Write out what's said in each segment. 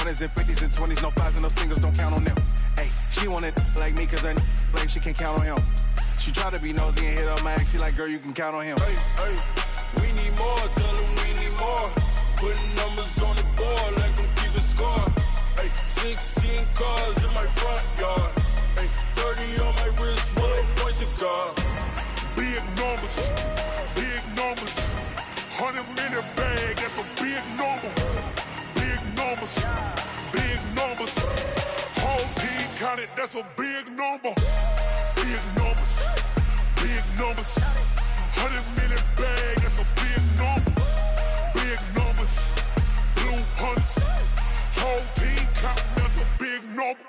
hundreds and fifties and 20s, no fives and no singles, don't count on them. Hey, she wanted like me cause her like she can't count on him. She try to be nosy and hit up my ex, she like, girl, you can count on him. Hey, we need more, tell them we need more. Putting numbers on the board, like them keep a score. Hey, 16 cars in my front yard. Hey, 30 on my wrist, bullet point to God. Big numbers, 100-minute bag, that's a big number. Big numbers, whole team counted, that's a big number. Big numbers, 100-minute bag, that's a big number. Big numbers, blue hunts, whole team counting, that's a big number.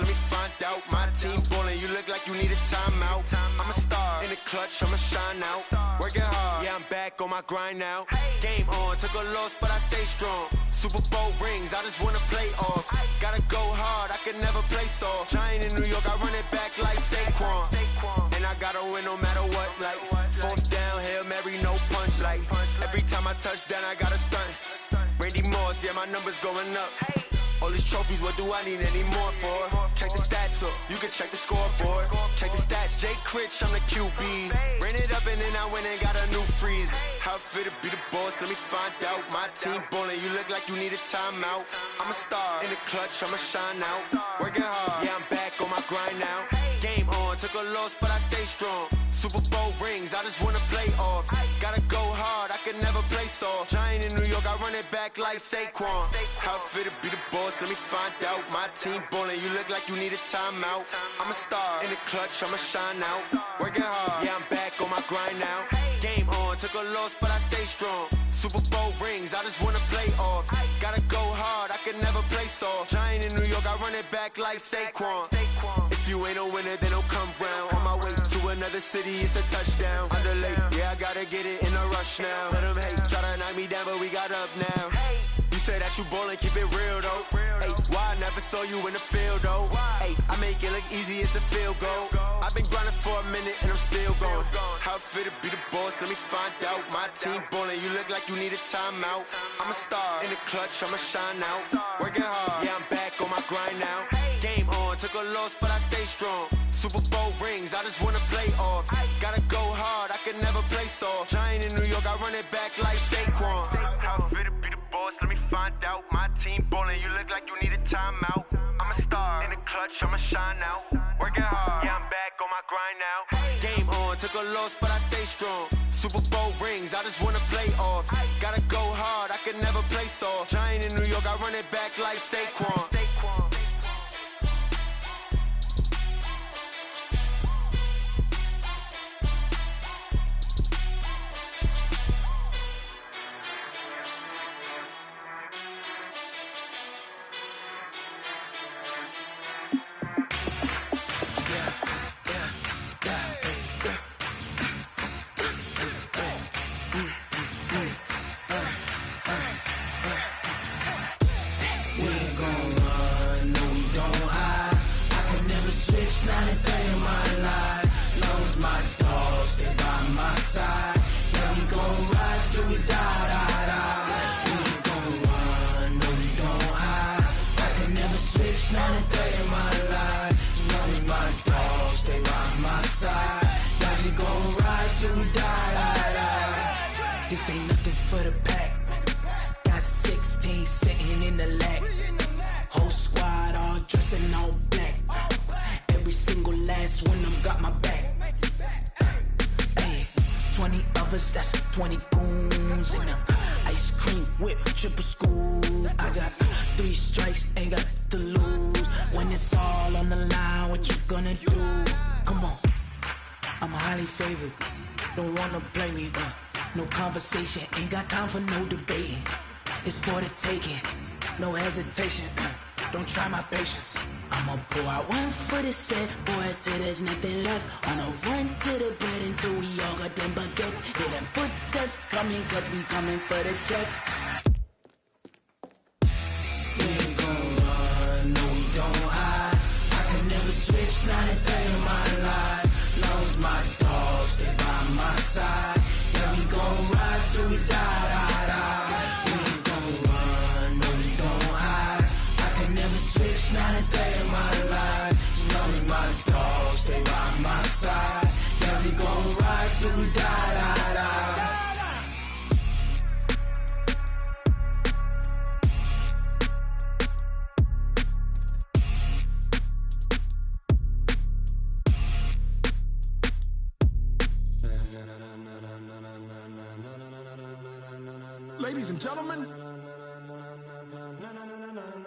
Let me find out. My team ballin', you look like you need a timeout. I'm a star in the clutch, I'ma shine out. Working hard, yeah, I'm back on my grind now. Game on, took a loss, but I stay strong. Super Bowl rings, I just wanna play off. Gotta go hard, I can never play soft. Giant in New York, I run it back like Saquon. And I gotta win no matter what, like fourth down, Hail Mary, no punch. Like every time I touch down, I gotta stunt. Randy Moss, yeah, my numbers going up. All these trophies, what do I need any more for? Check the stats up, you can check the scoreboard. Check the stats, Jay Critch, I'm the QB. Ran it up and then I went and got a new freeze. How it feel to be the boss, let me find out. My team ballin', you look like you need a timeout. I'm a star in the clutch, I'ma shine out. Working hard, yeah, I'm back on my grind now. Game on, took a loss, but I stay strong. Super Bowl rings, I just wanna play off. Gotta go hard, I can never play soft. Giant in New York, I run it back like Saquon. How it feel to be the boss, let me find out. My team ballin', you look like you need a timeout. I'm a star in the clutch, I'ma shine out. Working hard, yeah, I'm back on my grind now. Game on, took a loss, but I stay strong. Super Bowl rings, I just wanna play off. Gotta go hard, I can never play soft. Giant in New York, I run it back like Saquon. If you ain't a winner, then don't come round. On my way to another city, it's a touchdown. Underlay, yeah, I gotta get it in a rush now. Let them hate, try to knock me down, but we got up now. You say that you ballin', keep it real though. Ay, why I never saw you in the field though? Ay, I make it look easy, it's a field goal. I've been grinding for a minute and I'm still going. How it feel to be the boss, let me find out. My team ballin', you look like you need a timeout. I'm a star in the clutch, I'ma shine out. Working hard, yeah, I'm back on my grind now. Game on, took a loss, but I stay strong. Super Bowl rings, I just wanna play off. Gotta go hard, I can never play soft. Giant in New York, I run it back like Saquon. How it feel to be the boss, let me find out. My team ballin', you look like you need a timeout. I'm a star in the clutch, I'ma shine out. Working hard, yeah, I'm back on my grind now. Game on, took a loss, but I stay strong. Super Bowl rings, I just wanna play off. Gotta go hard, I can never play soft. Giant in New York, I run it back like Saquon. This ain't nothing for the pack. Got 16 sitting in the lap. Whole squad all dressing all black. Every single last one of them got my back. Hey, 20 of us, that's 20 goons in them. Ice cream whip, triple scoop. I got 3 strikes, ain't got to lose. When it's all on the line, what you gonna do? Come on, I'm highly favored. Don't wanna blame me, no conversation, ain't got time for no debating. It's for the taking, no hesitation. Don't try my patience. I'ma pour out one for the set, boy, till there's nothing left. On a run to the bed until we all got them baguettes. Hear them footsteps coming, cause we coming for the check. We ain't gon' run, no we don't hide. I could never switch, not a day in my life. Long as my dogs, they by my till we die, die, die. Ladies and gentlemen,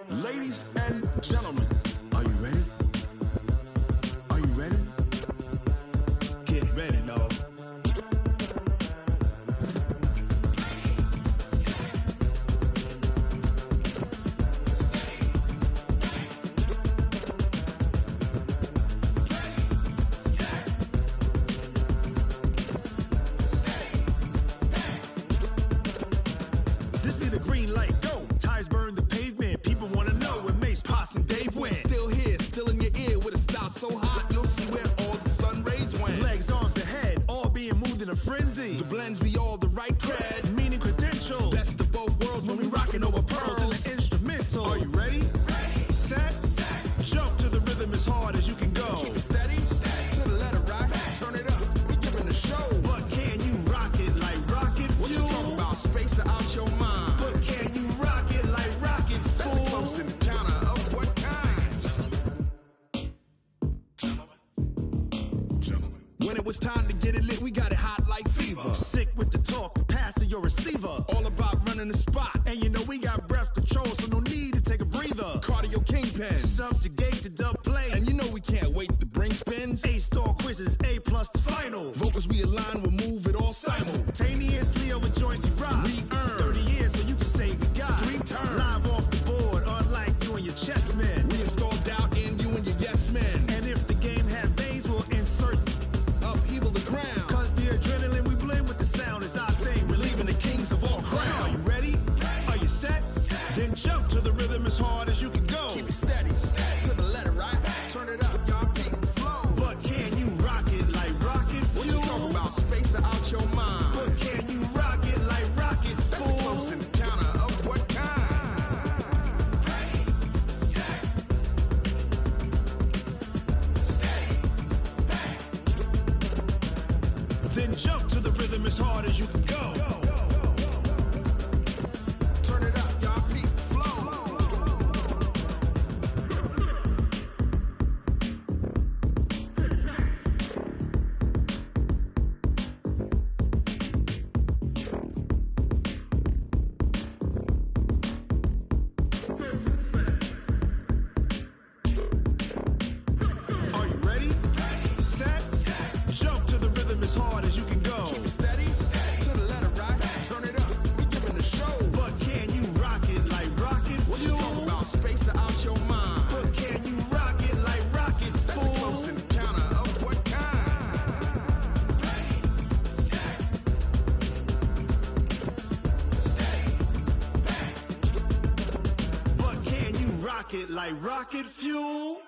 ladies and gentlemen, are you ready? Are you ready? Get ready, dog. This be the green light, go. Tires burn the pavement. People wanna know where Mace, Potts, and Dave went. Still here, still in your ear with a style so hot, you'll see where all the sun rays went. Legs, arms, and head, all being moved in a frenzy. The blends be all the right cred. Meaning credentials. Best of both worlds When we rockin' over pearls in the instrumental. Are you ready? Set, jump to the rhythm as hard as you can go. Keep it steady, to the letter rock. Turn it up, we giving a show. But can you rock it like rocket What fuel? you talking about? Space or out your mind? But can you rock it like rockets, That's a close fool? encounter of what kind? Gentlemen. When it was time to get it lit, we got it hot like fever. Sick with the talk, pass to your receiver. All about running the spot. And you know we got breath control, so no need to take a breather. Cardio kingpin. Subjugate the dub play. And you know we can't wait to bring spins. A-star quizzes, A+ the final. Vocals we align, we'll move it all Simultaneously over joints we rock. We earn 30 years so you can say we got 3 turns. Live off the board, unlike you and your chess men. We install doubt in you and your yes men. And if the game had veins, we'll insert Upheaval the ground. Cause the adrenaline we blend with the sound is our thing. Relieving the kings of all crowns. So are you ready? Are you set? Then jump to the rhythm as hard as you can go. Keep it steady, to the letter right. Turn it up, y'all peak flow. But can you rock it like rocket What you fuel? talking about? Space or out your mind? But can you rock it like rockets, That's a fool? close encounter of what kind? Then jump to the rhythm as hard as you can go. Turn it up, y'all peak flow. Are you ready? Set, jump to the rhythm as hard as you can go. Keep it steady, to the letter right. Turn it up, we giving a show. But can you rock it like rocket What you fuel? talking about? Space or out your mind? But can you rock it like rockets, That's a close fool? encounter of what kind? But can you rock it like rocket fuel?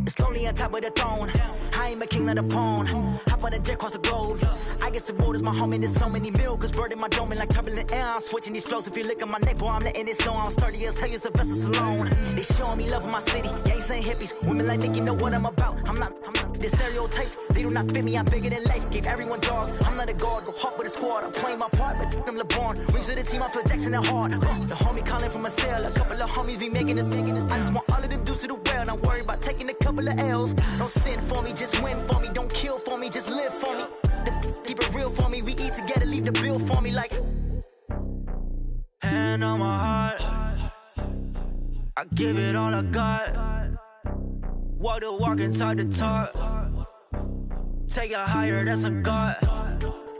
It's lonely on top of the throne. I ain't a king of the pawn. Hop on a jet across the globe. I guess the road is my home and there's so many milkers birding my dome and like turbulent air. I'm switching these flows. If you look at my neck, boy, I'm letting it snow. I'm sturdy as hell as a vessel alone. They showing me love in my city. Gangs ain't hippies. Women like Nicky know what I'm about. I'm not. The stereotypes, they do not fit me. I'm bigger than life. Gave everyone jobs. I'm not a guard. Go hard with a squad. I'm playing my part, but them LeBron. Rings to the team. I feel Jackson at hard. The homie calling from a cell. A couple of homies be making it. I just want all of them dudes to the well. Not worry about taking a couple of L's. Don't sin for me, just win for me. Don't kill for me, just live for me. Keep it real for me. We eat together, leave the bill for me like. Hand on my heart, I give it all I got. Walk the walk and talk the talk. Take it higher, that's a God.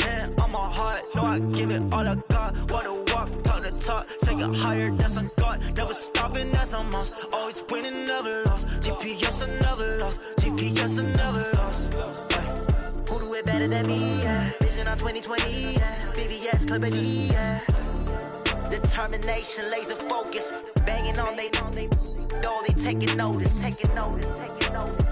Hand on my heart, no, I give it all I got. Walk the walk, talk the talk. Take it higher, that's a God. Never stopping, that's a must. Always winning, never lost. GPS, I never lost. GPS, I never lost. Who do it better than me? Yeah. Vision on 2020, yeah. VVS, Clippity, yeah. Determination, laser focus. Banging on they know they taking notice, taking notice, taking notice.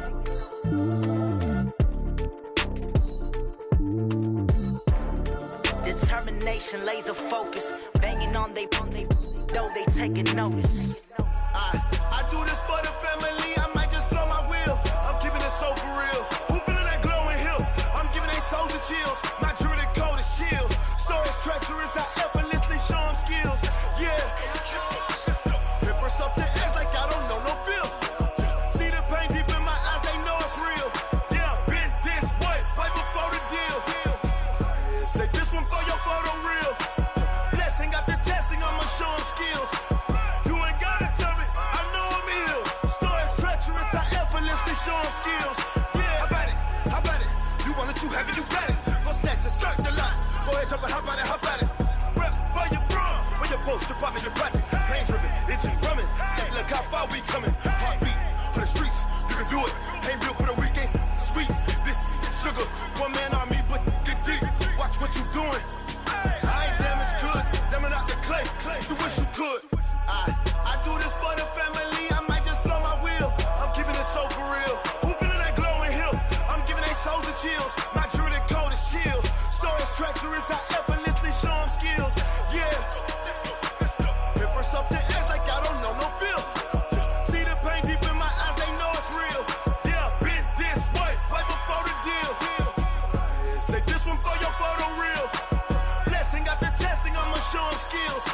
determination, laser focus. Banging on they though they taking notice. I do this for the family, I might just blow my wheel. I'm keeping it so for real. Who feeling that glowing hill? I'm giving they soldier chills. My jewelry code is chill. Stories treacherous, I effortlessly show them skills. Yeah. Paper stuff to edge like I don't know no feel. See the pain deep in my eyes, they know it's real. Yeah, been this way, right before the deal. Say this one for your photo real. Blessing after testing, I'ma show them skills. You ain't gotta tell me, I know I'm ill. Stories treacherous, I effortlessly show them skills. Yeah, how about it? You want it, you have it, you got it. Go snatch it, skirt the lot. Go ahead, jump it, how about it? Rep for your bra, for your post, your poppin' your projects. Pain driven, itching, drumming. Look how far we coming. Heartbeat on the streets, you can do it. Ain't built for the weekend, sweet. This sugar, one man army, but get deep. Watch what you doing. I ain't damaged goods, them out the clay. You wish you could. I do this for the family, I might just blow my wheel. I'm keeping it so for real. Who feeling that glowing hill? I'm giving they soldier chills. My jewelry code is chill. Stories treacherous, I effortlessly show them skills. Yeah. Paper stuff to edge like I don't know no feel. See the pain deep in my eyes, they know it's real. Yeah, been this way, right before the deal. Say this one for your photo real. Blessing after testing, I'ma show them skills.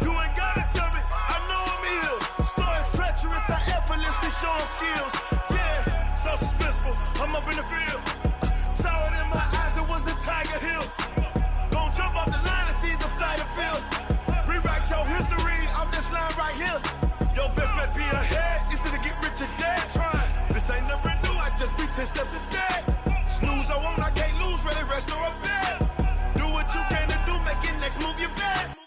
You ain't gotta tell me, I know I'm ill. Stories treacherous, I effortlessly show them skills. Yeah, so suspenseful, I'm up in the field. Saw it in my eyes, it was the Tiger Hill. Gon' jump off the line and see the flight of field. Rewrite your history off this line right here. Your best bet be ahead, it's to get rich or dead trying. This ain't never new, I just be 10 steps instead. Snooze, I won't, I can't lose, ready, rest or a bed. Do what you can to do, make your next move your best.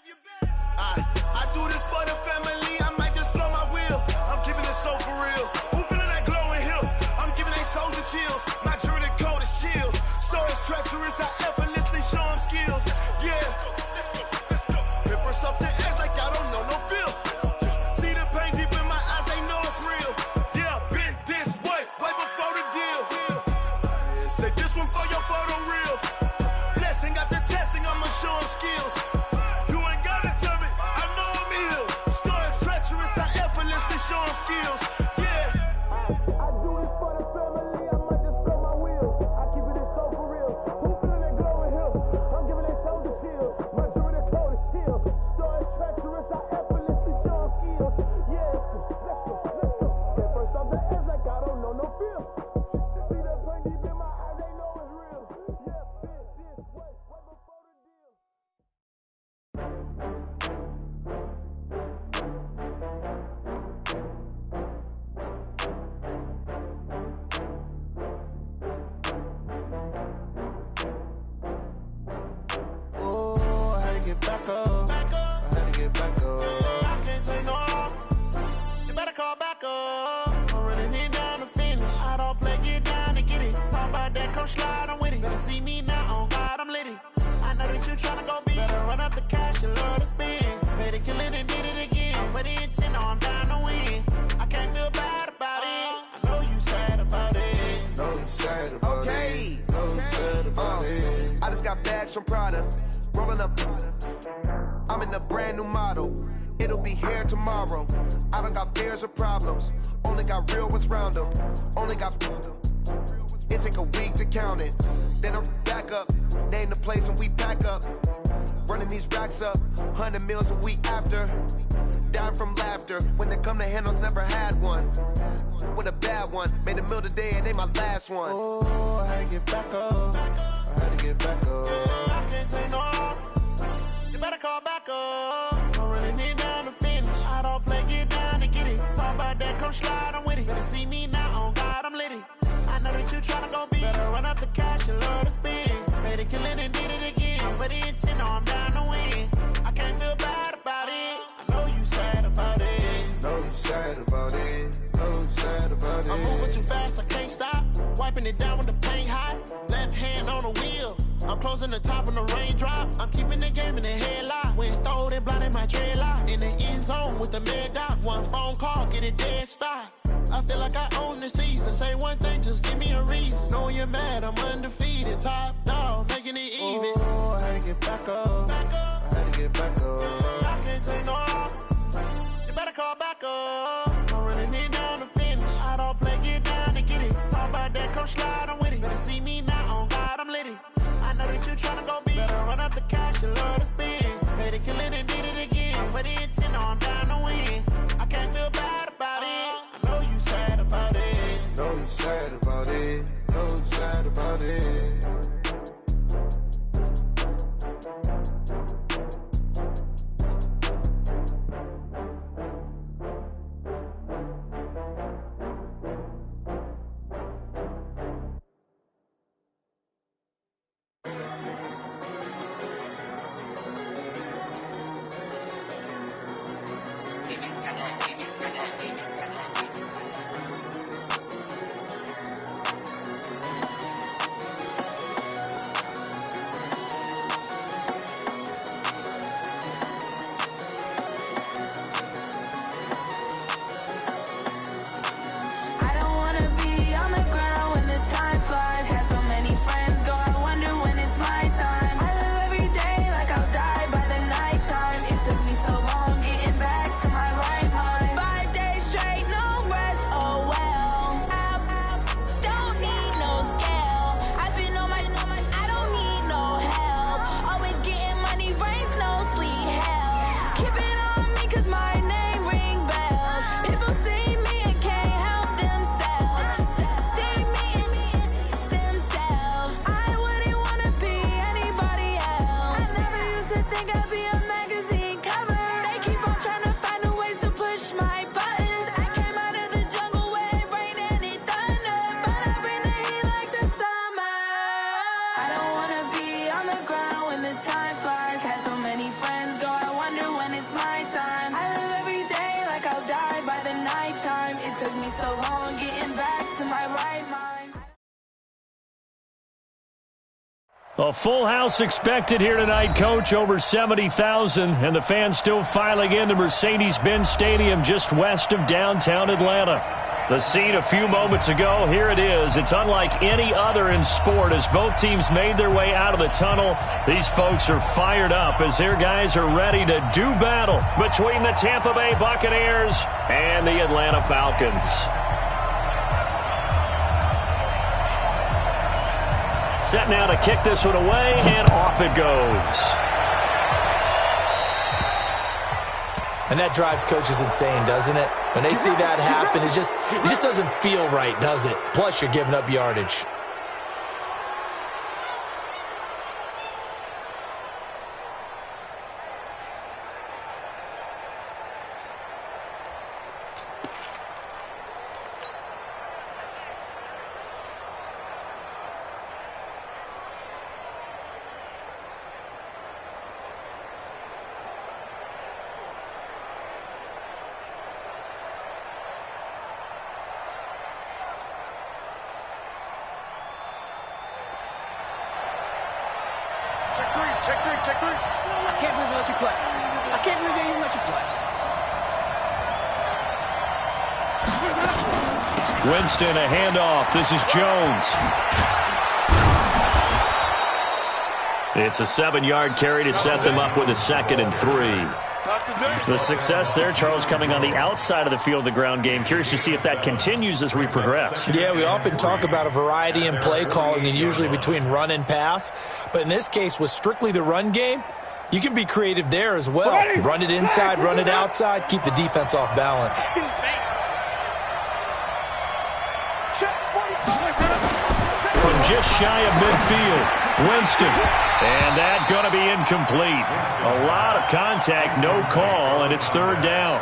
I do this for the family, I might just blow my wheel. I'm keeping it so for real. Who feeling that glowing hill? I'm giving they soldier chills. My jewelry code is chill. Stories treacherous, I effortlessly show them skills. Yeah. Paper stuff to edge like I don't know no feel. See the pain deep in my eyes, they know it's real. Yeah, been this way, right before the deal. Say this one for your photo real. Blessing after testing, I'ma show them skills. You ain't gotta tell me, I know I'm ill. Stories treacherous, I effortlessly show them skills. Yeah. I do this for the family, I might just blow my wheel. I keep it so for real. Who feeling that glowing hill? I'm giving they soldier chills. My jewelry code is chill. Stories treacherous, I effortlessly show them skills. Yeah, let's go. Get first off the edge like I don't know no feel. See that pain deep in my eyes, they know it's real. Yeah, been this way, right before the deal. Oh, I had to get back up. I had to get back up. I can't take no loss. You better call back up. I'm running it down to finish. I don't play, get down to get it. Talk about that, come slide, I'm with it. Better see me now, on God, I'm litty. I know that you tryna go big. Better run up the cash, you love to spend. Better kill it and did it again. But the intent, no, I'm down to win. I can't feel bad about it. I know you sad about it. Know you sad about it. Know you sad about it. I just got bags from Prada. Rolling up. I'm in a brand new model. It'll be here tomorrow. I don't got fears or problems. Only got real ones round them. Only got. It take a week to count it. Then I'm back up. Name the place and we back up. Running these racks up. 100 meals a week after. Dying from laughter. When it come to handles, never had one. With a bad one. Made a meal today and they my last one. Oh, I had to get back up. I had to get back up. I can't take no loss. You better call back up. I'm running it down to finish. I don't play, get down to get it. Talk about that, come slide, I'm with it. Better see me now, on God, I'm litty. I know that you tryna go big. Better run up the cash, you love to spend. Better kill it and did it again. But the intent, no, I'm down to win. I can't feel bad about it. I know you sad about it. Know you sad about it. Know you sad about it. I'm moving too fast, I can't stop. Wiping it down with the paint hot. Left hand on the wheel. I'm closing the top on the raindrop. I'm keeping the game in the headlock. When throwed and blinded my dreadlock. In the end zone with the mad dot. One phone call, get it dead stop. I feel like I own the season. Say one thing, just give me a reason. Knowing you're mad, I'm undefeated. Top dog, making it even. Oh, I had to get back up. get back up. I can't take no loss. You better call back up. I'm running it down to finish. I don't play, get down to get it. Talk about that, come slide, I'm with it. Better see me now, on God, I'm litty. I know that you tryna go big. Better run up the cash, you love to spend. Made it, kill it, and did it again. With the intent, I'm down to win. I can't feel bad about it. I know you sad about it. Know you sad about it. Know you sad about it. A full house expected here tonight, Coach. Over 70,000, and the fans still filing into Mercedes-Benz Stadium just west of downtown Atlanta. The scene a few moments ago, here it is. It's unlike any other in sport as both teams made their way out of the tunnel. These folks are fired up as their guys are ready to do battle between the Tampa Bay Buccaneers and the Atlanta Falcons. Set now to kick this one away, and off it goes. And that drives coaches insane, doesn't it? When they see that happen, it just doesn't feel right, does it? Plus, you're giving up yardage. Check three. I can't believe they let you play. I can't believe they even let you play. Winston, a handoff. This is Jones. It's a 7-yard carry to set them up with a 2nd and 3. The success there, Charles, coming on the outside of the field, the ground game. Curious to see if that continues as we progress. Yeah, we often talk about a variety in play calling and usually between run and pass. But in this case, with strictly the run game, you can be creative there as well. Run it inside, run it outside, keep the defense off balance. From just shy of midfield, Winston. And that's going to be incomplete. A lot of contact, no call, and it's 3rd down.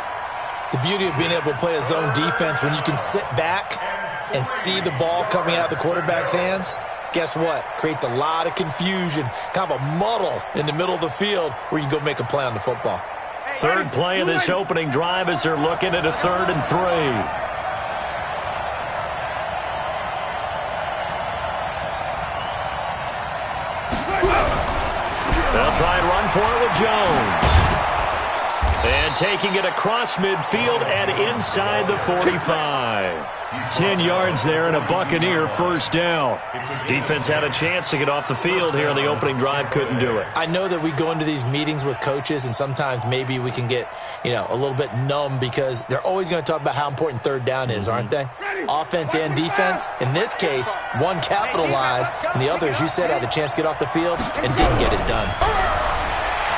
The beauty of being able to play a zone defense when you can sit back and see the ball coming out of the quarterback's hands, guess what? Creates a lot of confusion, kind of a muddle in the middle of the field where you can go make a play on the football. 3rd play of this opening drive as they're looking at a 3rd and 3. They'll try and run for it with Jones. And taking it across midfield and inside the 45. 10 yards there and a Buccaneer first down. Defense had a chance to get off the field here on the opening drive, couldn't do it. I know that we go into these meetings with coaches, and sometimes maybe we can get, a little bit numb because they're always going to talk about how important third down is, aren't they? Offense and defense. In this case, one capitalized, and the other, as you said, had a chance to get off the field and didn't get it done.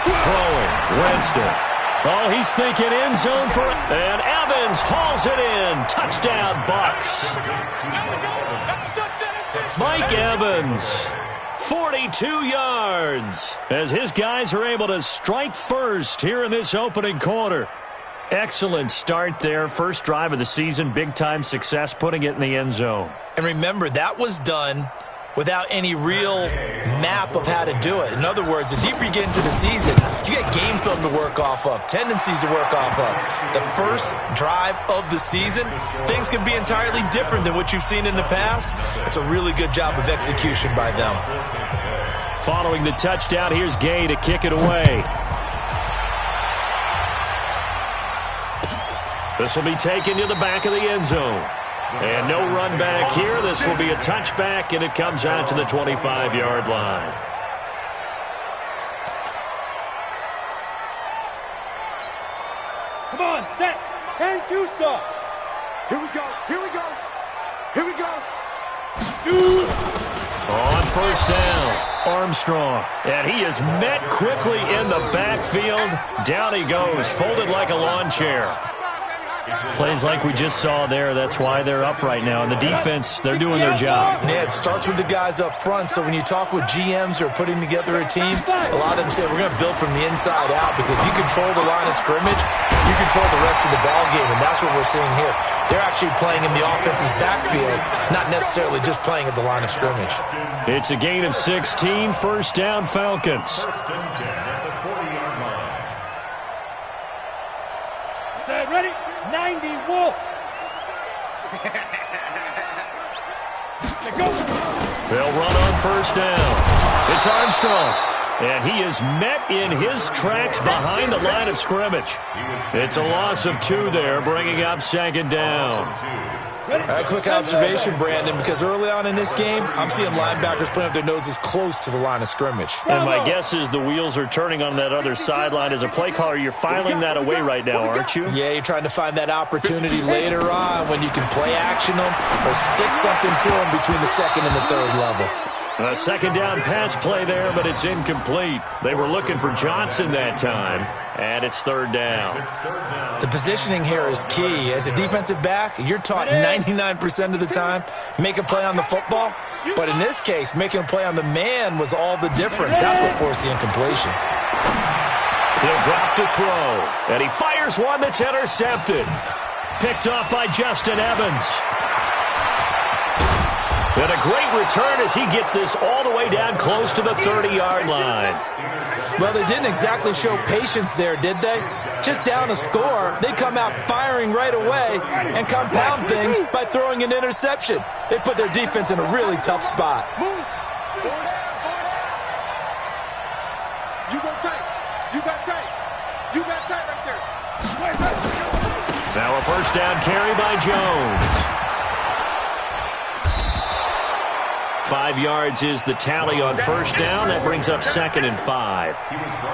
Throwing, Winston. Oh, he's thinking end zone for it. And Evans hauls it in. Touchdown, Bucs. Mike Evans, 42 yards, as his guys are able to strike first here in this opening quarter. Excellent start there. First drive of the season, big-time success, putting it in the end zone. And remember, that was done without any real map of how to do it. In other words, the deeper you get into the season, you get game film to work off of, tendencies to work off of. The first drive of the season, things can be entirely different than what you've seen in the past. It's a really good job of execution by them. Following the touchdown, here's Gay to kick it away. This will be taken to the back of the end zone. And no run back here. This will be a touchback, and it comes out to the 25-yard line. Come on, set. 10-2 stop. Here we go. Here we go. Here we go. Shoot. On first down, Armstrong. And he is met quickly in the backfield. Down he goes, folded like a lawn chair. Plays like we just saw there. That's why they're up right now. And the defense, they're doing their job. Yeah, it starts with the guys up front. So when you talk with GMs who are putting together a team, a lot of them say we're going to build from the inside out, because if you control the line of scrimmage, you control the rest of the ball game, and that's what we're seeing here. They're actually playing in the offense's backfield, not necessarily just playing at the line of scrimmage. It's a gain of 16, first down Falcons. Set, ready? 90 Wolf. They'll run on first down. It's Armstrong. And he is met in his tracks behind the line of scrimmage. It's a loss of 2 there, bringing up second down. A quick observation, Brandon, because early on in this game, I'm seeing linebackers putting up their noses close to the line of scrimmage. And my guess is the wheels are turning on that other sideline. As a play caller, you're filing that away right now, aren't you? Yeah, you're trying to find that opportunity later on when you can play action them or stick something to them between the second and the third level. A second down pass play there, but it's incomplete. They were looking for Johnson that time, and it's third down. The positioning here is key. As a defensive back, you're taught 99% of the time, make a play on the football. But in this case, making a play on the man was all the difference. That's what forced the incompletion. He'll drop to throw, and he fires one that's intercepted. Picked off by Justin Evans. And a great return as he gets this all the way down close to the 30-yard line. Well, they didn't exactly show patience there, did they? Just down a score, they come out firing right away and compound things by throwing an interception. They put their defense in a really tough spot. You got tight. You got tight. You got tight right there. Now a first down carry by Jones. 5 yards is the tally on first down. That brings up 2nd and 5.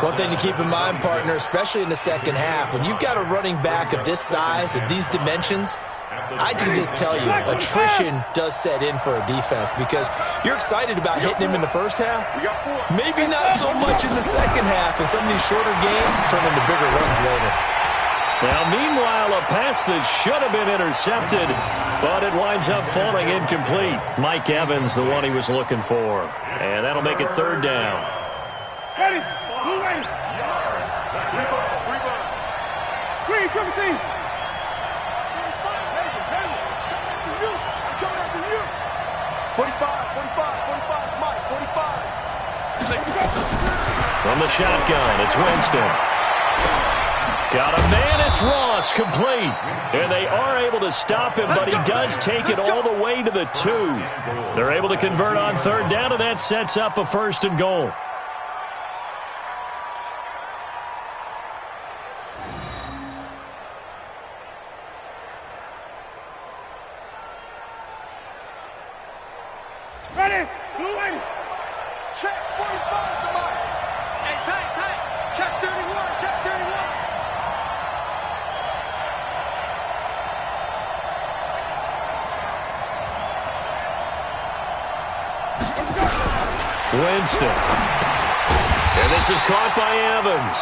One thing to keep in mind, partner, especially in the second half, when you've got a running back of this size, of these dimensions, I can just tell you, attrition does set in for a defense, because you're excited about hitting him in the first half. Maybe not so much in the second half, and some of these shorter gains turn into bigger runs later. Now, meanwhile, a pass that should have been intercepted, but it winds up falling incomplete. Mike Evans, the one he was looking for. And that'll make it third down. Ready? Blue ready. Green, triple team. 45, Mike, 45. From the shotgun, it's Winston. Got a man, it's Ross, complete. And they are able to stop him, but he does take it all the way to the 2. They're able to convert on third down, and that sets up a 1st and goal. Winston. And this is caught by Evans.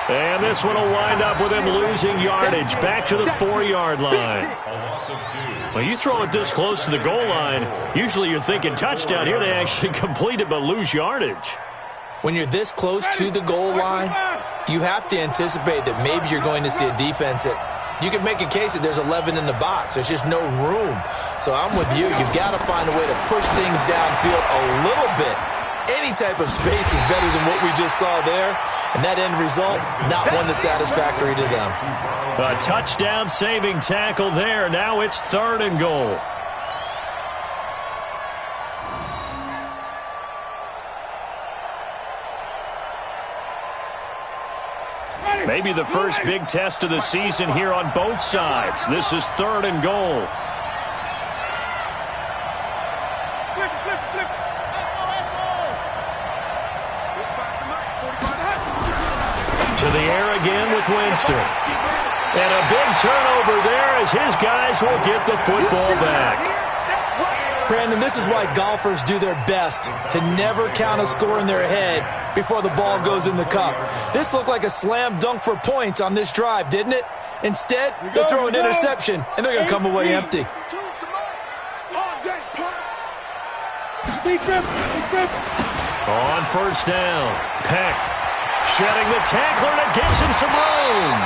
And this one will wind up with him losing yardage back to the 4-yard line. Well, you throw it this close to the goal line, usually you're thinking touchdown. Here they actually complete it but lose yardage. When you're this close to the goal line, you have to anticipate that maybe you're going to see a defense that you can make a case that there's 11 in the box. There's just no room. So I'm with you. You've got to find a way to push things downfield a little bit. Any type of space is better than what we just saw there. And that end result, not one that's satisfactory to them. A touchdown-saving tackle there. Now it's 3rd and goal. Maybe the first big test of the season here on both sides. This is 3rd and goal. To the air again with Winston. And a big turnover there as his guys will get the football back. Brandon, this is why golfers do their best to never count a score in their head before the ball goes in the cup. This looked like a slam dunk for points on this drive, didn't it? Instead, they'll throw an interception, and they're going to come away empty. On 1st down, Peck shedding the tackler, and it gives him some room.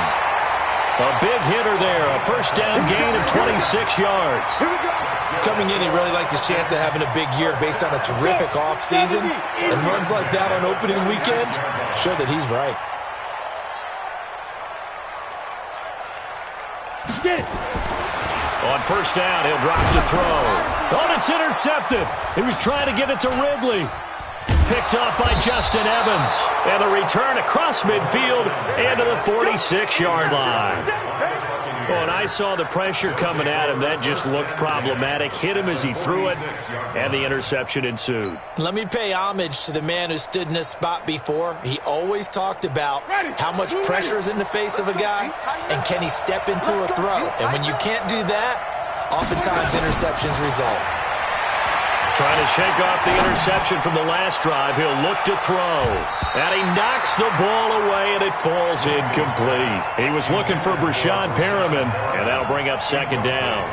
A big hitter there, a 1st down gain of 26 yards. Coming in, he really liked his chance of having a big year based on a terrific offseason. And runs like that on opening weekend show that he's right. On 1st down, he'll drop to throw. Oh, it's intercepted. He was trying to get it to Ridley. Picked up by Justin Evans. And the return across midfield and to the 46-yard line. When I saw the pressure coming at him, that just looked problematic. Hit him as he threw it, and the interception ensued. Let me pay homage to the man who stood in this spot before. He always talked about how much pressure is in the face of a guy, and can he step into a throw. And when you can't do that, oftentimes interceptions result. Trying to shake off the interception from the last drive. He'll look to throw. And he knocks the ball away, and it falls incomplete. He was looking for Brashad Perriman, and that'll bring up 2nd down.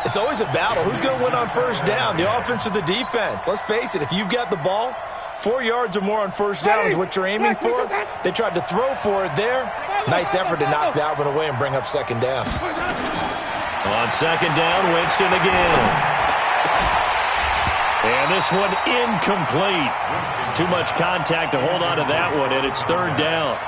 It's always a battle. Who's going to win on 1st down, the offense or the defense? Let's face it, if you've got the ball, 4 yards or more on 1st down is what you're aiming for. They tried to throw for it there. Nice effort to knock that one away and bring up 2nd down. On 2nd down, Winston again. And this one incomplete. Too much contact to hold on to that one, and it's 3rd down.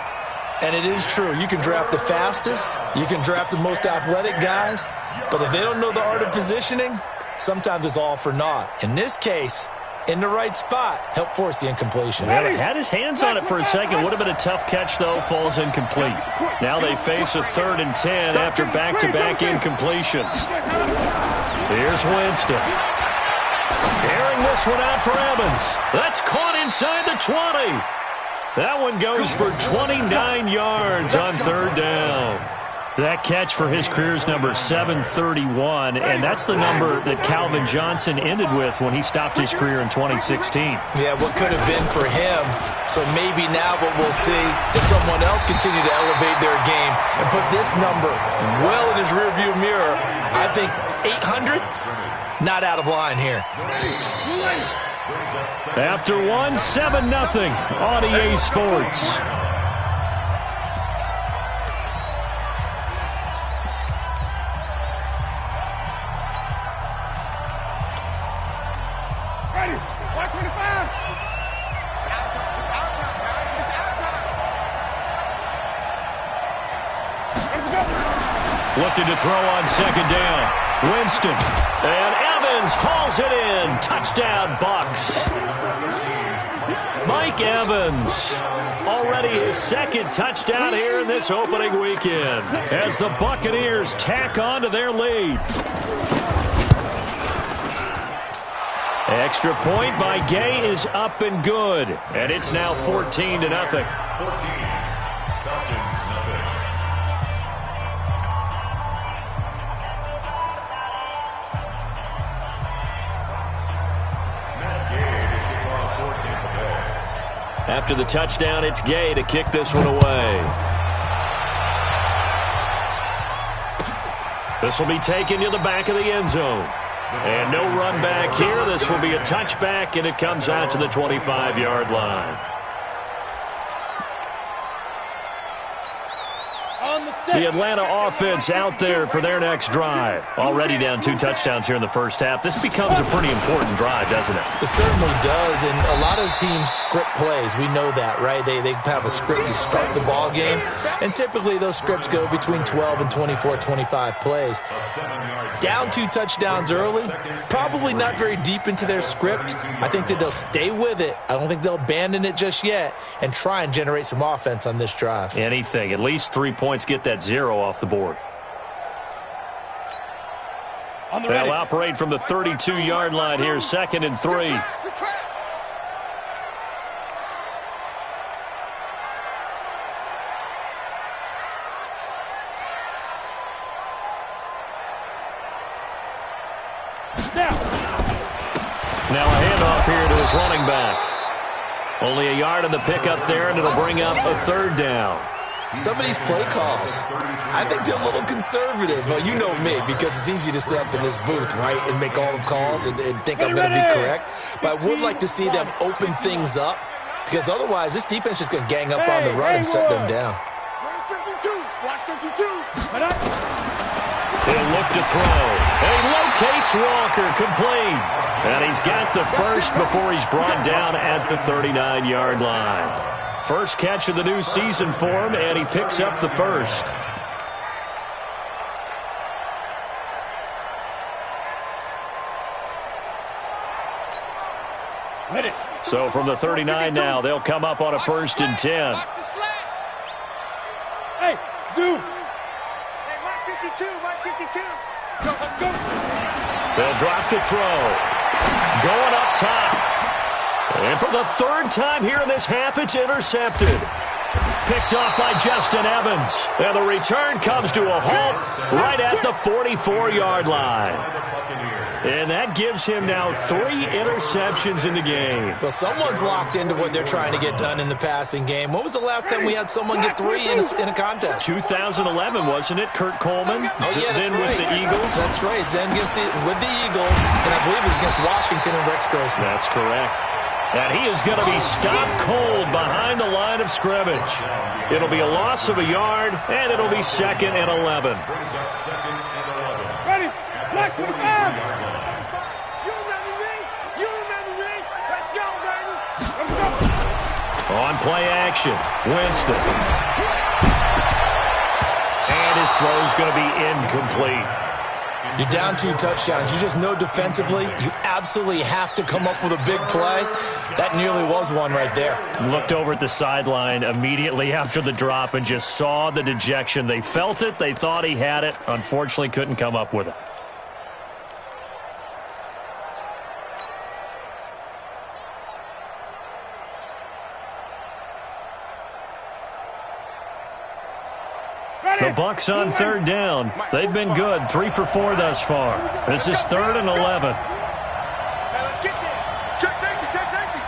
And it is true. You can draft the fastest. You can draft the most athletic guys. But if they don't know the art of positioning, sometimes it's all for naught. In this case, in the right spot, help force the incompletion. Well, he had his hands on it for a second. Would have been a tough catch, though. Falls incomplete. Now they face a 3rd and 10 after back-to-back incompletions. Here's Winston. Airing this one out for Evans. That's caught inside the 20. That one goes for 29 yards on 3rd down. That catch for his career's number 731, and that's the number that Calvin Johnson ended with when he stopped his career in 2016. Yeah, what could have been for him. So maybe now what we'll see is someone else continue to elevate their game and put this number well in his rearview mirror. I think 800, not out of line here. After one, 7-0 on EA Sports. Looking to throw on 2nd down. Winston. And Evans hauls it in. Touchdown, Bucs. Mike Evans. Already his 2nd touchdown here in this opening weekend as the Buccaneers tack on to their lead. Extra point by Gay is up and good. And it's now 14-0. After the touchdown, it's Gay to kick this one away. This will be taken to the back of the end zone. And no run back here. This will be a touchback, and it comes out to the 25-yard line. The Atlanta offense out there for their next drive. Already down 2 touchdowns here in the first half. This becomes a pretty important drive, doesn't it? It certainly does, and a lot of teams script plays. We know that, right? They have a script to start the ball game, and typically those scripts go between 12 and 24, 25 plays. Down 2 touchdowns early, probably not very deep into their script. I think that they'll stay with it. I don't think they'll abandon it just yet and try and generate some offense on this drive. Anything. At least 3 points, get that 0 off the board. They'll operate from the 32-yard line here, 2nd and 3. Now a handoff here to his running back. Only a yard in the pickup there, and it'll bring up a 3rd down. Some of these play calls, I think they're a little conservative. But you know me, because it's easy to sit up in this booth, right, and make all the calls and think I'm going to be correct. But I would like to see them open things up, because otherwise this defense is going to gang up on the run and shut them down. He'll look to throw. And he locates Walker, complete. And he's got the first before he's brought down at the 39-yard line. First catch of the new season for him, and he picks up the first. So from the 39 now, they'll come up on a 1st and 10. Hey, Zoo. Hey, 152, 152. Go, go. They'll drop to throw. Going up top. And for the 3rd time here in this half, it's intercepted. Picked off by Justin Evans. And the return comes to a halt right at the 44-yard line. And that gives him now 3 interceptions in the game. Well, someone's locked into what they're trying to get done in the passing game. When was the last time we had someone get 3 in a contest? 2011, wasn't it, Kurt Coleman? Oh, yeah, that's then right. With the Eagles? That's right. Then with the Eagles, and I believe it's against Washington and Rex Grossman. That's correct. And he is going to be stopped cold behind the line of scrimmage. It'll be a loss of a yard, and it'll be 2nd and 11. Ready? Black 45. You remember me? You remember me? Let's go, baby. Let's go. On play action, Winston. And his throw's going to be incomplete. You're down 2 touchdowns. You just know defensively you absolutely have to come up with a big play. That nearly was one right there. Looked over at the sideline immediately after the drop and just saw the dejection. They felt it. They thought he had it. Unfortunately, couldn't come up with it. The Bucs on 3rd down. They've been good. 3 for 4 thus far. This is 3rd and 11. Hey, let's get there. Check safety, check safety.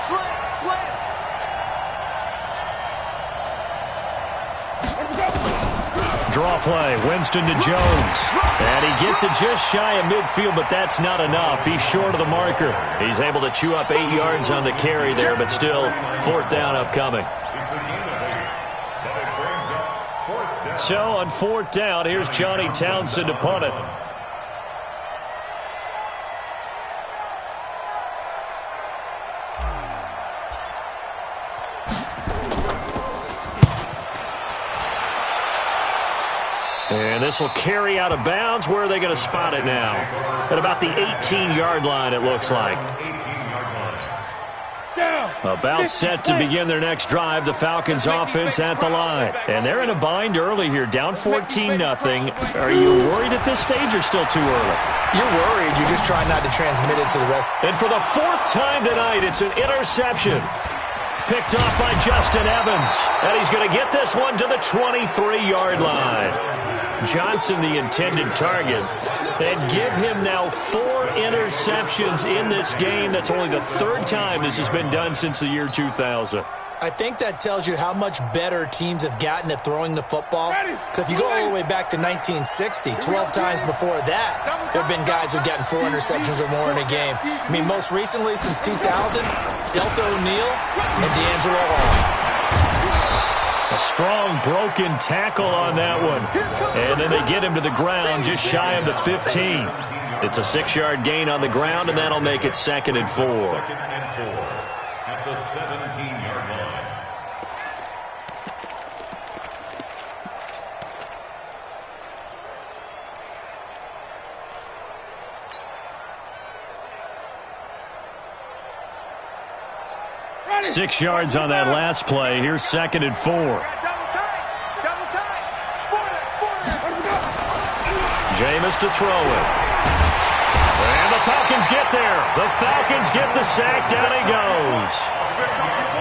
Slam. Draw play. Winston to Jones. And he gets it just shy of midfield, but that's not enough. He's short of the marker. He's able to chew up 8 yards on the carry there, but still 4th down upcoming. So on 4th down, here's Johnny Townsend to punt it. And this will carry out of bounds. Where are they going to spot it now? At about the 18-yard line, it looks like. About set to begin their next drive. The Falcons offense at the line. And they're in a bind early here, down 14-0. Are you worried at this stage or still too early? You're worried. You're just trying not to transmit it to the rest. And for the 4th time tonight, it's an interception. Picked off by Justin Evans. And he's going to get this one to the 23-yard line. Johnson the intended target. And give him now 4 interceptions in this game. That's only the 3rd time this has been done since the year 2000. I think that tells you how much better teams have gotten at throwing the football. Because if you go all the way back to 1960, 12 times before that, there have been guys who've gotten 4 interceptions or more in a game. I mean, most recently, since 2000, Delta O'Neal and D'Angelo Hall. A strong broken tackle on that one. And then they get him to the ground just shy of the 15. It's a 6-yard gain on the ground, and that'll make it 2nd and 4. At the 17-yard line. Six yards on that last play. Here's 2nd and 4. Jameis to throw it. And the Falcons get there. The Falcons get the sack. Down he goes.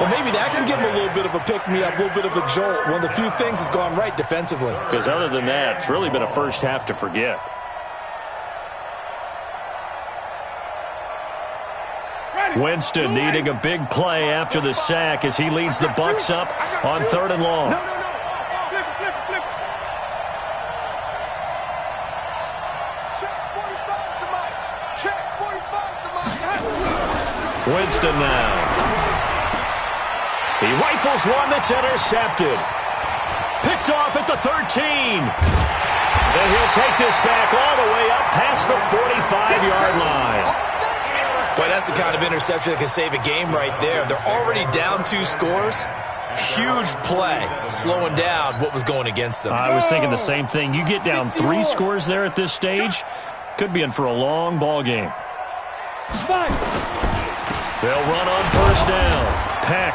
Well, maybe that can give him a little bit of a pick-me-up, a little bit of a jolt. One of the few things has gone right defensively. Because other than that, it's really been a first half to forget. Winston needing a big play after the sack as he leads the Bucs up on 3rd and long. Winston now. He rifles one that's intercepted. Picked off at the 13. And he'll take this back all the way up past the 45-yard line. Boy, that's the kind of interception that can save a game right there. They're already down 2 scores. Huge play, slowing down what was going against them. I was thinking the same thing. You get down 3 scores there at this stage, could be in for a long ball game. They'll run on 1st down. Peck,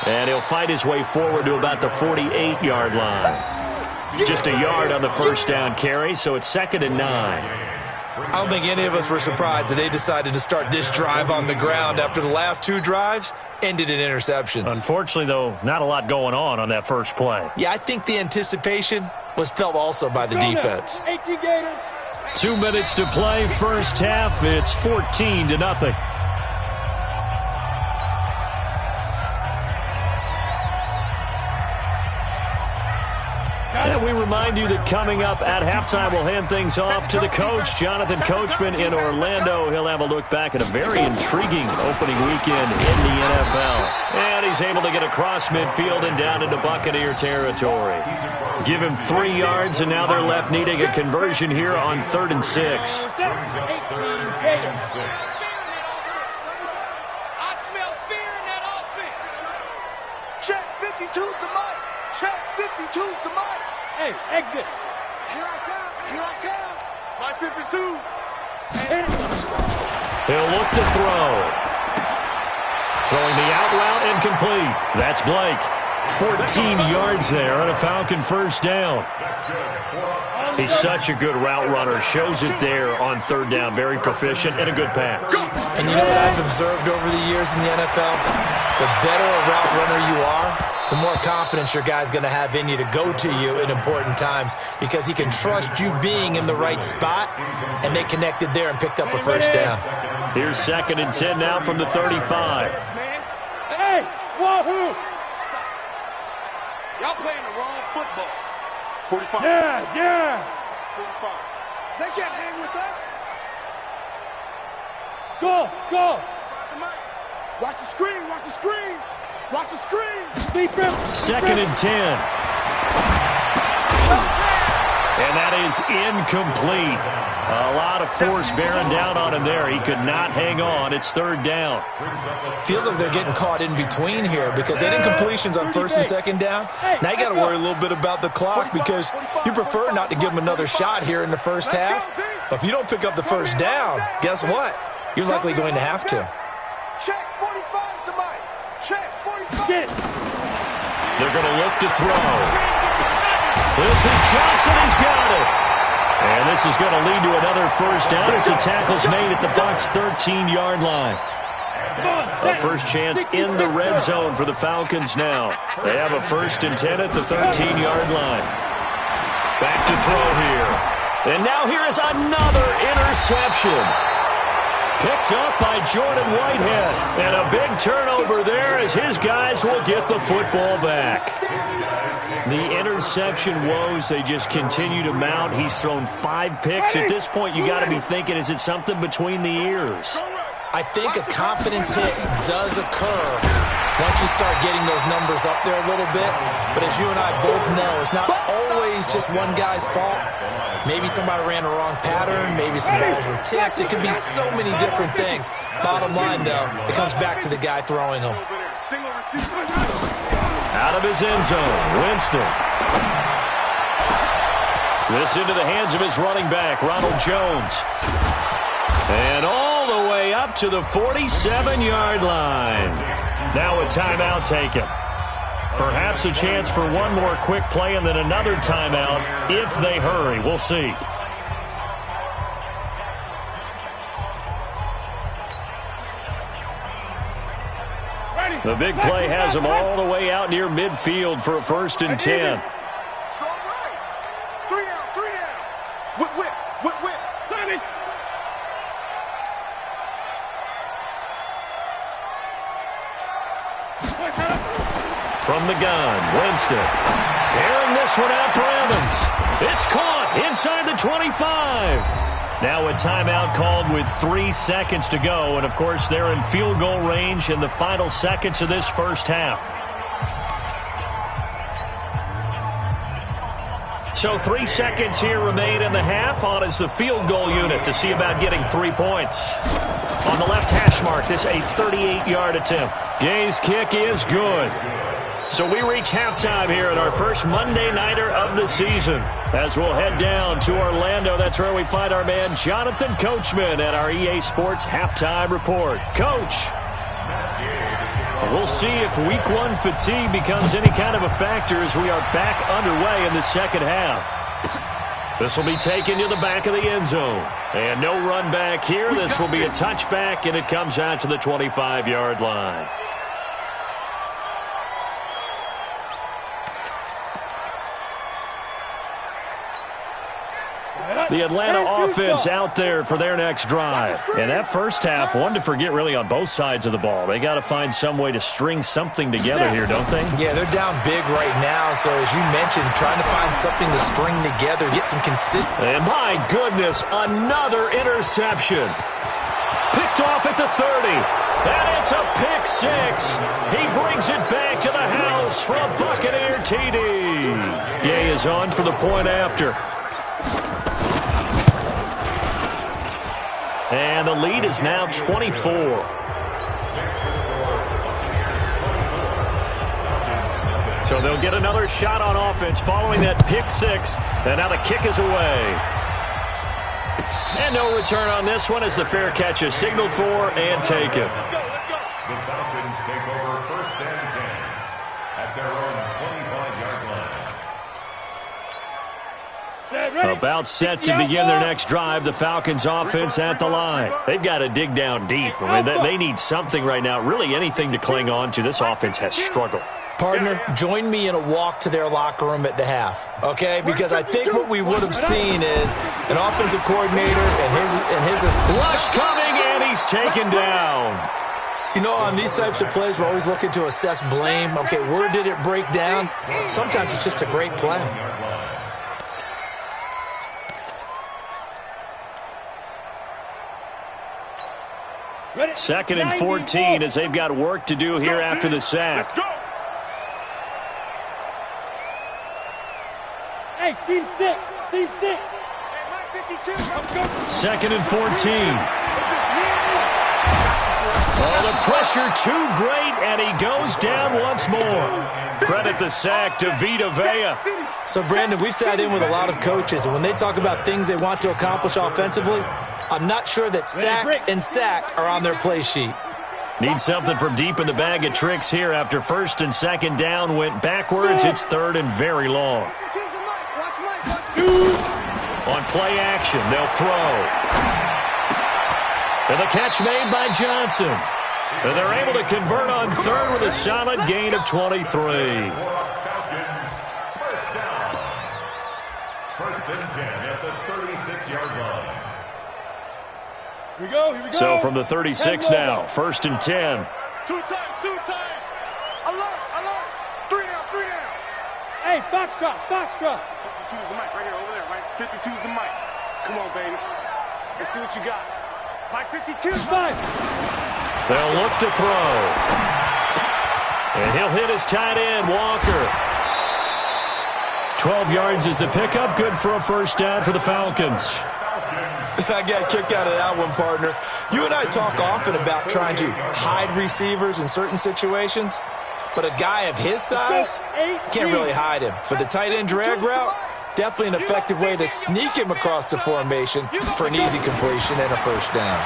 and he'll fight his way forward to about the 48-yard line. Just a yard on the 1st down carry, so it's 2nd and 9. I don't think any of us were surprised that they decided to start this drive on the ground after the last 2 drives ended in interceptions. Unfortunately, though, not a lot going on that first play. Yeah, I think the anticipation was felt also by the defense. 2 minutes to play, first half. It's 14-0. And we remind you that coming up at halftime, we'll hand things off to the coach, Jonathan Coachman in Orlando. He'll have a look back at a very intriguing opening weekend in the NFL. And he's able to get across midfield and down into Buccaneer territory. Give him 3 yards, and now they're left needing a conversion here on 3rd and 6. I smell fear in that offense. Check 52's the mic. Check 52's the mic. Hey, exit. Here I come. Here I come. My 52. He'll look to throw. Throwing the out route incomplete. That's Blake. 14 yards there on a Falcon 1st down. He's such a good route runner. Shows it there on 3rd down. Very proficient and a good pass. And you know what I've observed over the years in the NFL? The better a route runner you are, the more confidence your guy's going to have in you to go to you in important times because he can trust you being in the right spot, and they connected there and picked up a 1st down. Here's 2nd and 10 now from the 35. Hey, wahoo! Y'all playing the wrong football. 45. Yes. 45. They can't hang with us. Go. Watch the screen. Watch the screen. Watch the screen. Defense. 2nd and 10. And that is incomplete. A lot of force bearing down on him there. He could not hang on. It's 3rd down. Feels like they're getting caught in between here because they did incompletions on 1st and 2nd down. Now you got to worry a little bit about the clock because you prefer not to give them another shot here in the first half. But if you don't pick up the 1st down, guess what? You're likely going to have to. Check 45's the mic. Check 45. They're going to look to throw. This is Johnson. He's got it. And this is going to lead to another 1st down as the tackle's made at the Bucs' 13-yard line. A first chance in the red zone for the Falcons now. They have a 1st and 10 at the 13-yard line. Back to throw here. And now here is another interception. Picked up by Jordan Whitehead. And a big turnover there as his guys will get the football back. The interception woes, they just continue to mount. He's thrown 5 picks. At this point, you got to be thinking, is it something between the ears? I think a confidence hit does occur once you start getting those numbers up there a little bit. But as you and I both know, it's not always just one guy's fault. Maybe somebody ran the wrong pattern. Maybe some balls were tipped. It could be so many different things. Bottom line, though, it comes back to the guy throwing them. Out of his end zone, Winston. This into the hands of his running back, Ronald Jones. And all the way up to the 47-yard line. Now a timeout taken. Perhaps a chance for one more quick play and then another timeout if they hurry. We'll see. The big play has them all the way out near midfield for a 1st and 10. From the gun, Winston. Airing this one out for Evans. It's caught inside the 25. Now a timeout called with 3 seconds to go. And, of course, they're in field goal range in the final seconds of this first half. So 3 seconds here remain in the half. On is the field goal unit to see about getting 3 points. On the left hash mark, this a 38-yard attempt. Gay's kick is good. So we reach halftime here at our first Monday Nighter of the season. As we'll head down to Orlando, that's where we find our man Jonathan Coachman at our EA Sports Halftime Report. Coach, we'll see if Week 1 fatigue becomes any kind of a factor as we are back underway in the second half. This will be taken to the back of the end zone. And no run back here. This will be a touchback, and it comes out to the 25-yard line. The Atlanta offense out there for their next drive. And that first half, one to forget really on both sides of the ball. They got to find some way to string something together here, don't they? Yeah, they're down big right now. So as you mentioned, trying to find something to string together, get some consistency. And my goodness, another interception. Picked off at the 30. And it's a pick 6. He brings it back to the house for a Buccaneer TD. Gay is on for the point after. And the lead is now 24. So they'll get another shot on offense following that pick 6. And now the kick is away. And no return on this one as the fair catch is signaled for and taken. The Falcons take over 1st and 10 at their own 25-yard line. About set to begin their next drive, the Falcons offense at the line. They've got to dig down deep. I mean, they need something right now, really anything to cling on to. This offense has struggled. Partner, join me in a walk to their locker room at the half, okay? Because I think what we would have seen is an offensive coordinator and his Lush coming, and he's taken down. You know, on these types of plays, we're always looking to assess blame. Okay, where did it break down? Sometimes it's just a great play. Second and 14 as they've got work to do here after the sack. Hey, seam 6. Seam 6. Second and 14. Oh, the pressure too great, and he goes down once more. Credit the sack to Vita Vea. So, Brandon, we've sat in with a lot of coaches, and when they talk about things they want to accomplish offensively, I'm not sure that sack and sack are on their play sheet. Need something from deep in the bag of tricks here after 1st and 2nd down went backwards. It's 3rd and very long. On play action, they'll throw. And the catch made by Johnson. And they're able to convert on 3rd with a solid gain of 23. first and 10 at the 36-yard line. Here we go. So from the 36 now, first and 10. Two times. Alert. 3 down. Hey, Foxtrot. 52's the mic right here, over there, right? 52's the mic. Come on, baby. Let's see what you got. Mike 52's fine. They'll look to throw. And he'll hit his tight end, Walker. 12 yards is the pickup. Good for a first down for the Falcons. I got a kick out of that one, partner. You and I talk often about trying to hide receivers in certain situations, but a guy of his size can't really hide him. But the tight end drag route, definitely an effective way to sneak him across the formation for an easy completion and a first down.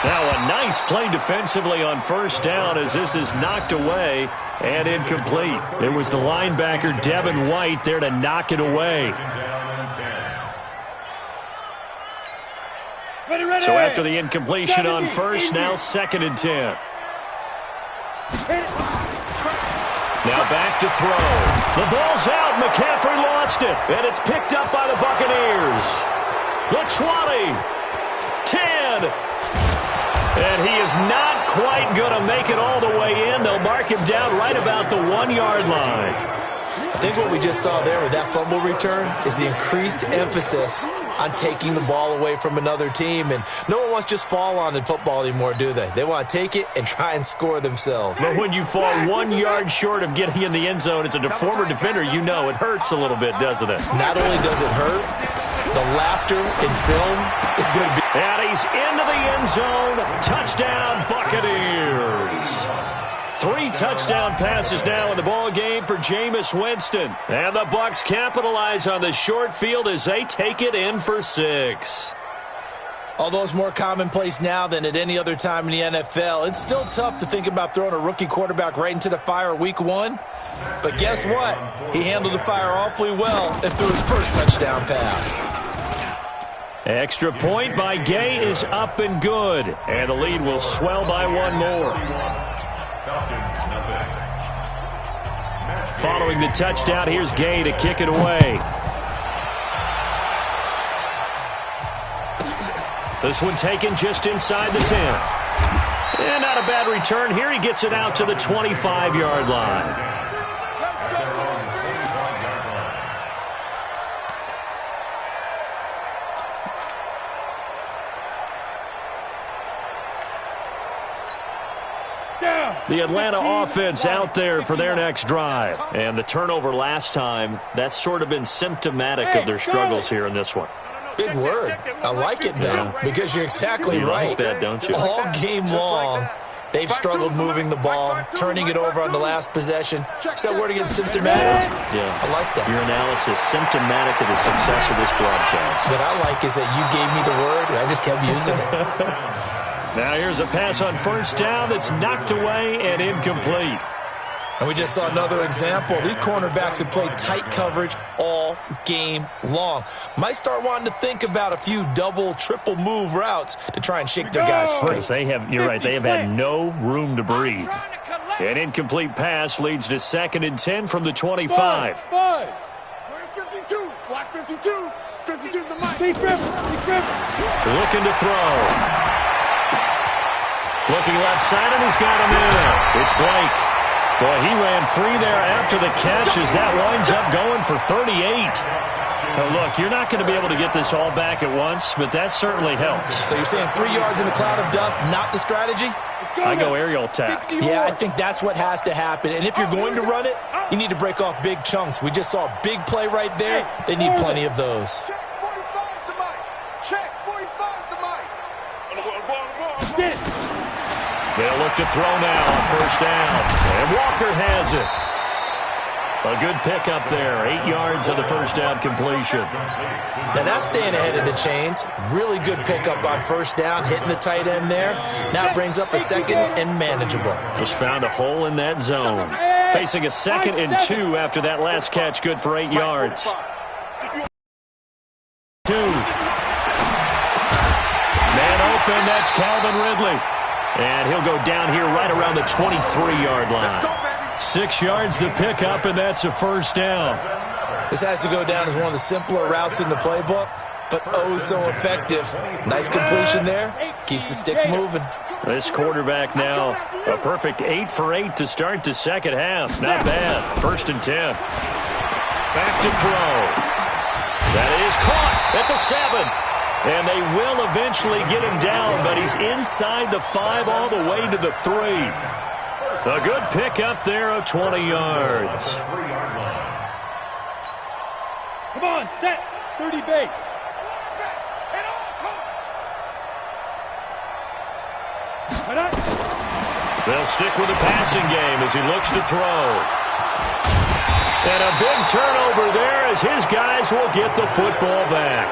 Now a nice play defensively on first down as this is knocked away and incomplete. It was the linebacker Devin White there to knock it away. Ready. So after the incompletion on first, now second and 10. Now back to throw. The ball's out. McCaffrey lost it. And it's picked up by the Buccaneers. The 20. 10. And he is not quite going to make it all the way in. They'll mark him down right about the 1-yard line. I think what we just saw there with that fumble return is the increased emphasis on taking the ball away from another team. And no one wants to just fall on in football anymore, do they? They want to take it and try and score themselves. But when you fall 1 yard short of getting in the end zone as a former defender, you know it hurts a little bit, doesn't it? Not only does it hurt, the laughter in film is going to be... And he's into the end zone. Touchdown, Buccaneers. 3 touchdown passes now in the ball game for Jameis Winston. And the Bucs capitalize on the short field as they take it in for 6. Although it's more commonplace now than at any other time in the NFL, it's still tough to think about throwing a rookie quarterback right into the fire week 1. But guess what? He handled the fire awfully well and threw his first touchdown pass. Extra point by Gay is up and good. And the lead will swell by 1 more. Following the touchdown, here's Gay to kick it away. This one taken just inside the 10. And not a bad return. Here he gets it out to the 25-yard line. The Atlanta offense out there for their next drive. And the turnover last time, that's sort of been symptomatic of their struggles here in this one. Big word. I like it, though, because you're exactly right. Like that, don't you? All game long, they've struggled moving the ball, turning it over on the last possession. Is that word again, symptomatic? Yeah. I like that. Your analysis, symptomatic of the success of this broadcast. What I like is that you gave me the word, and I just kept using it. Now here's a pass on first down that's knocked away and incomplete. And we just saw another example. These cornerbacks have played tight coverage all game long. Might start wanting to think about a few double, triple move routes to try and shake their guys free. They have, you're right, they have had no room to breathe. An incomplete pass leads to second and 10 from the 25. Where's 52? Watch 52. 52's the mic. Big grip. Looking to throw. Looking left side, and he's got him in. It's Blake. Boy, he ran free there after the catch as that winds up going for 38. Now, look, you're not going to be able to get this all back at once, but that certainly helps. So you're saying 3 yards in a cloud of dust, not the strategy? I go aerial attack. Yeah, I think that's what has to happen. And if you're going to run it, you need to break off big chunks. We just saw a big play right there. They need plenty of those. Check 45's the mic. Check 45's the mic. Get it. They'll look to throw now on first down. And Walker has it. A good pickup there. 8 yards on the first down completion. Now that's staying ahead of the chains. Really good pickup on first down, hitting the tight end there. Now brings up a second and manageable. Just found a hole in that zone. Facing a second and 2 after that last catch. Good for 8 yards. 2. Man open. That's Calvin Ridley. And he'll go down here right around the 23-yard line. 6 yards the pickup, and that's a first down. This has to go down as one of the simpler routes in the playbook, but oh so effective. Nice completion there. Keeps the sticks moving. This quarterback now, a perfect 8 for 8 to start the second half. Not bad. 1st and 10. Back to throw. That is caught at the 7. And they will eventually get him down, but he's inside the 5 all the way to the 3. A good pick up there of 20 yards. Come on, set. 30 base. They'll stick with the passing game as he looks to throw. And a big turnover there as his guys will get the football back.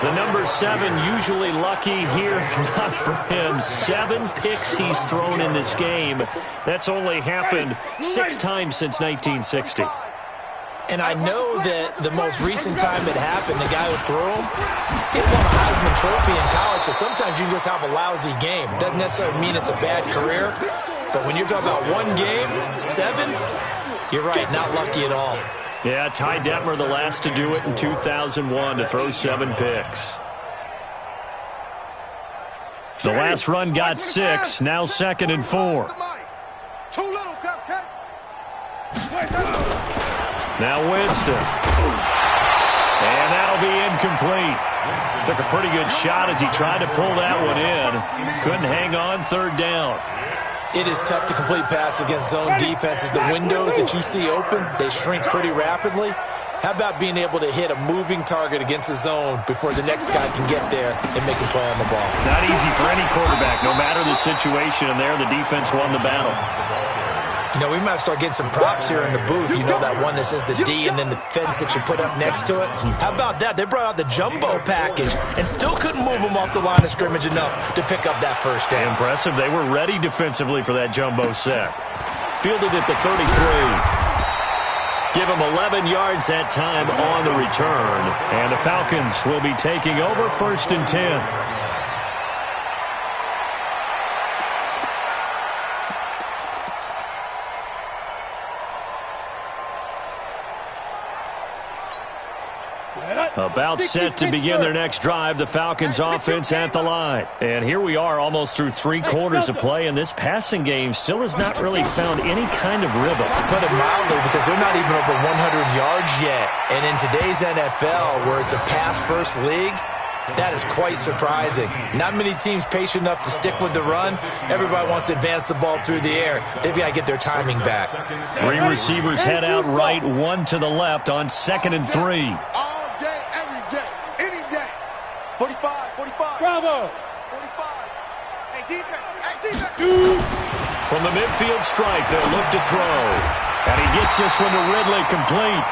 The number 7 usually lucky here, not for him. 7 picks he's thrown in this game. That's only happened 6 times since 1960. And I know that the most recent time it happened, the guy who threw him, he won a Heisman Trophy in college, so sometimes you just have a lousy game. Doesn't necessarily mean it's a bad career, but when you're talking about one game, 7, you're right, not lucky at all. Yeah, Ty Detmer, the last to do it in 2001, to throw 7 picks. The last run got 6, now 2nd and 4. Too little, Cupcake. Now Winston. And that'll be incomplete. Took a pretty good shot as he tried to pull that one in. Couldn't hang on 3rd down. It is tough to complete passes against zone defenses. The windows that you see open, they shrink pretty rapidly. How about being able to hit a moving target against a zone before the next guy can get there and make a play on the ball? Not easy for any quarterback, no matter the situation. And there, the defense won the battle. You know, we might start getting some props here in the booth. You know that one that says the D and then the fence that you put up next to it? How about that? They brought out the jumbo package and still couldn't move them off the line of scrimmage enough to pick up that 1st down. Impressive. They were ready defensively for that jumbo set. Fielded at the 33. Give him 11 yards that time on the return. And the Falcons will be taking over 1st and 10. About set to begin their next drive, the Falcons offense at the line. And here we are almost through 3 quarters of play, and this passing game still has not really found any kind of rhythm. Put it mildly, because they're not even over 100 yards yet. And in today's NFL, where it's a pass-first league, that is quite surprising. Not many teams patient enough to stick with the run. Everybody wants to advance the ball through the air. They've got to get their timing back. 3 receivers head out right, 1 to the left on 2nd and 3. 45. Bravo. 45. Hey, defense. From the midfield stripe, they'll look to throw. And he gets this one to Ridley complete.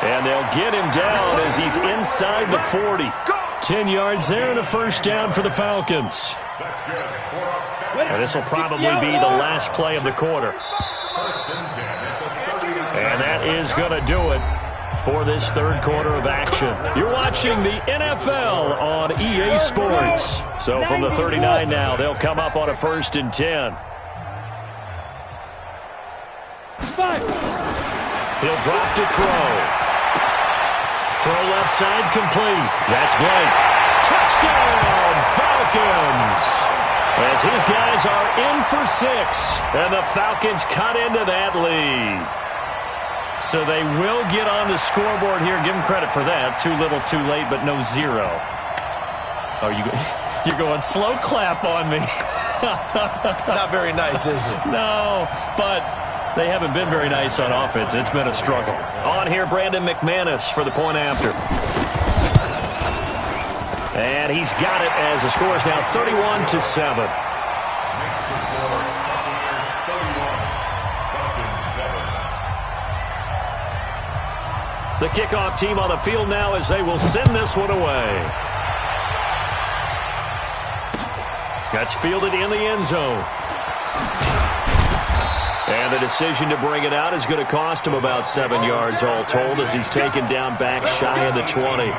And they'll get him down as he's inside the 40. 10 yards there and a 1st down for the Falcons. And this will probably be the last play of the quarter. And that is going to do it for this 3rd quarter of action. You're watching the NFL on EA Sports. So from the 39 now, they'll come up on a 1st and 10. He'll drop to throw. Throw left side complete. That's Blake. Touchdown, Falcons! As his guys are in for 6. And the Falcons cut into that lead. So they will get on the scoreboard here. Give them credit for that. Too little, too late, but no 0. Oh, you're going slow clap on me. Not very nice, is it? No, but they haven't been very nice on offense. It's been a struggle. On here, Brandon McManus for the point after. And he's got it as the score is now 31-7. The kickoff team on the field now as they will send this one away. That's fielded in the end zone. And the decision to bring it out is going to cost him about 7 yards all told as he's taken down back shy of the 20.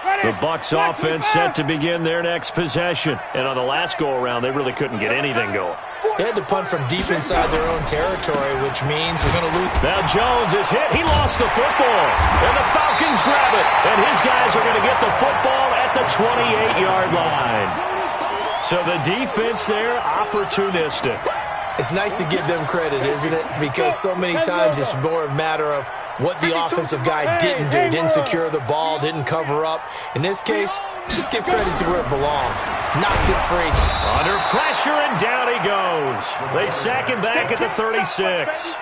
The Bucs offense set to begin their next possession. And on the last go-around, they really couldn't get anything going. They had to punt from deep inside their own territory, which means you're going to lose. Now Jones is hit. He lost the football. And the Falcons grab it. And his guys are going to get the football at the 28-yard line. So the defense there, opportunistic. It's nice to give them credit, isn't it? Because so many times it's more a matter of what the offensive guy didn't do. Didn't secure the ball, didn't cover up. In this case, just give credit to where it belongs. Knocked it free. Under pressure, and down he goes. They sack him back at the 36.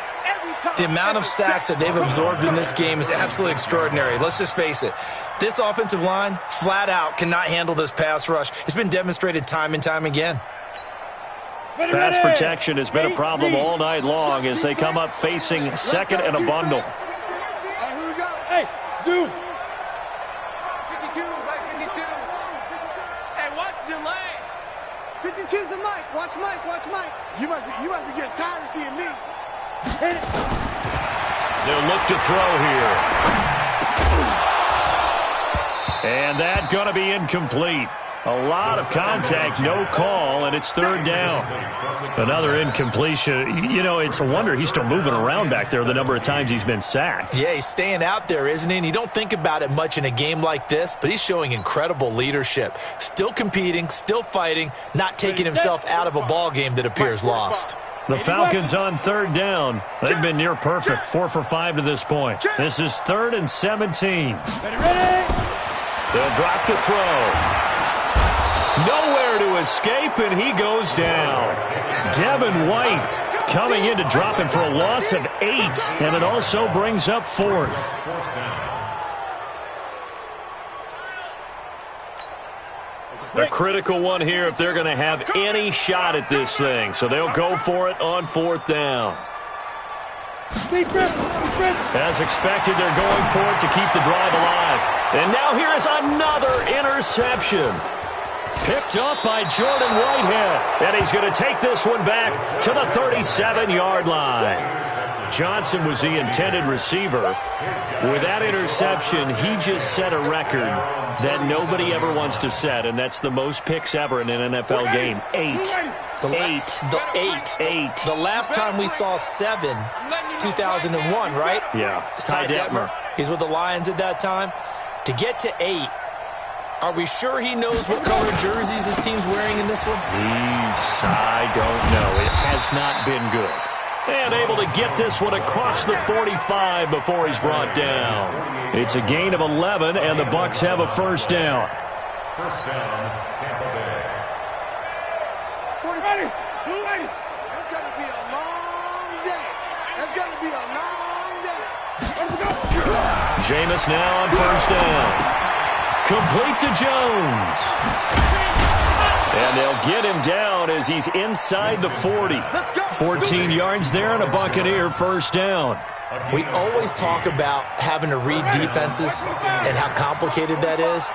The amount of sacks that they've absorbed in this game is absolutely extraordinary. Let's just face it. This offensive line, flat out, cannot handle this pass rush. It's been demonstrated time and time again. Pass protection has been a problem all night long as they come up facing second and a bundle. Hey, zoom. 52, right 52. Hey, watch the lane. 52's the Mike. Watch Mike. Watch Mike. You must be getting tired of seeing me. They'll look to throw here. And that's going to be incomplete. A lot of contact, no call, and it's third down. Another incompletion. You know, it's a wonder he's still moving around back there the number of times he's been sacked. Yeah, he's staying out there, isn't he? And you don't think about it much in a game like this, but he's showing incredible leadership. Still competing, still fighting, not taking himself out of a ball game that appears lost. The Falcons on third down. They've been near perfect, 4 for 5 to this point. This is 3rd and 17. They'll drop to throw. Nowhere to escape, and he goes down. Devin White coming in to drop him for a loss of 8, and it also brings up 4th. A critical one here if they're going to have any shot at this thing. So they'll go for it on 4th down. As expected, they're going for it to keep the drive alive. And now here is another interception. Picked up by Jordan Whitehead. And he's going to take this one back to the 37-yard line. Johnson was the intended receiver. With that interception, he just set a record that nobody ever wants to set, and that's the most picks ever in an NFL game. 8. The last time we saw 7, 2001, right? Yeah. It's Ty Detmer. He's with the Lions at that time. To get to 8, are we sure he knows what color jerseys his team's wearing in this one? I don't know. It has not been good. And able to get this one across the 45 before he's brought down. It's a gain of 11, and the Bucs have a first down. First down, Tampa Bay. 40. That's going to be a long day. That's going to be a long day. Let's go. Jameis now on first down. Complete to Jones. And they'll get him down as he's inside the 40. 14 yards there and a Buccaneer first down. We always talk about having to read defenses and how complicated that is.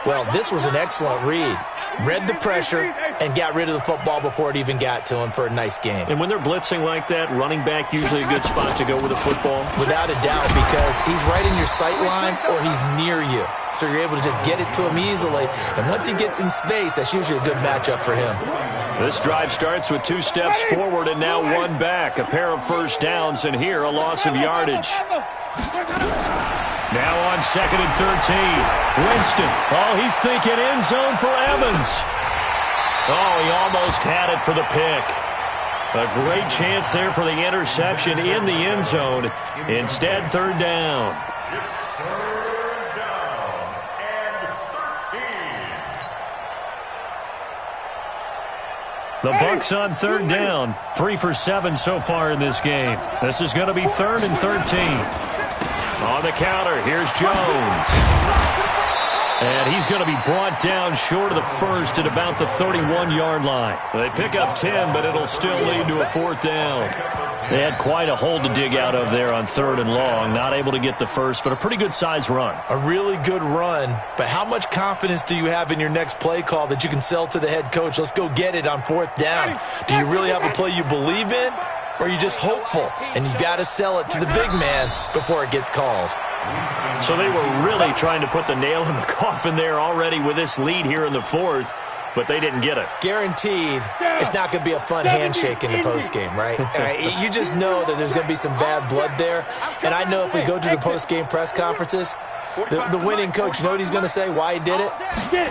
Well, this was an excellent read. Read the pressure and got rid of the football before it even got to him for a nice game. And when they're blitzing like that, running back usually a good spot to go with the football? Without a doubt, because he's right in your sight line or he's near you. So you're able to just get it to him easily. And once he gets in space, that's usually a good matchup for him. This drive starts with 2 steps forward and now 1 back. A pair of first downs, and here a loss of yardage. Now on 2nd and 13. Winston. Oh, he's thinking end zone for Evans. Oh, he almost had it for the pick. A great chance there for the interception in the end zone. Instead, 3rd down. It's 3rd down and 13. The Bucs on 3rd down. 3 for 7 so far in this game. This is going to be 3rd and 13. On the counter, here's Jones. And he's going to be brought down short of the first at about the 31-yard line. They pick up 10, but it'll still lead to a 4th down. They had quite a hole to dig out of there on 3rd and long. Not able to get the first, but a pretty good-sized run. A really good run, but how much confidence do you have in your next play call that you can sell to the head coach? Let's go get it on 4th down. Do you really have a play you believe in? Or are you just hopeful, and you got to sell it to the big man before it gets called? So they were really trying to put the nail in the coffin there already with this lead here in the fourth, but they didn't get it. Guaranteed it's not going to be a fun handshake in the postgame, right? You just know that there's going to be some bad blood there. And I know if we go to the postgame press conferences, the winning coach, you know what he's going to say, why he did it?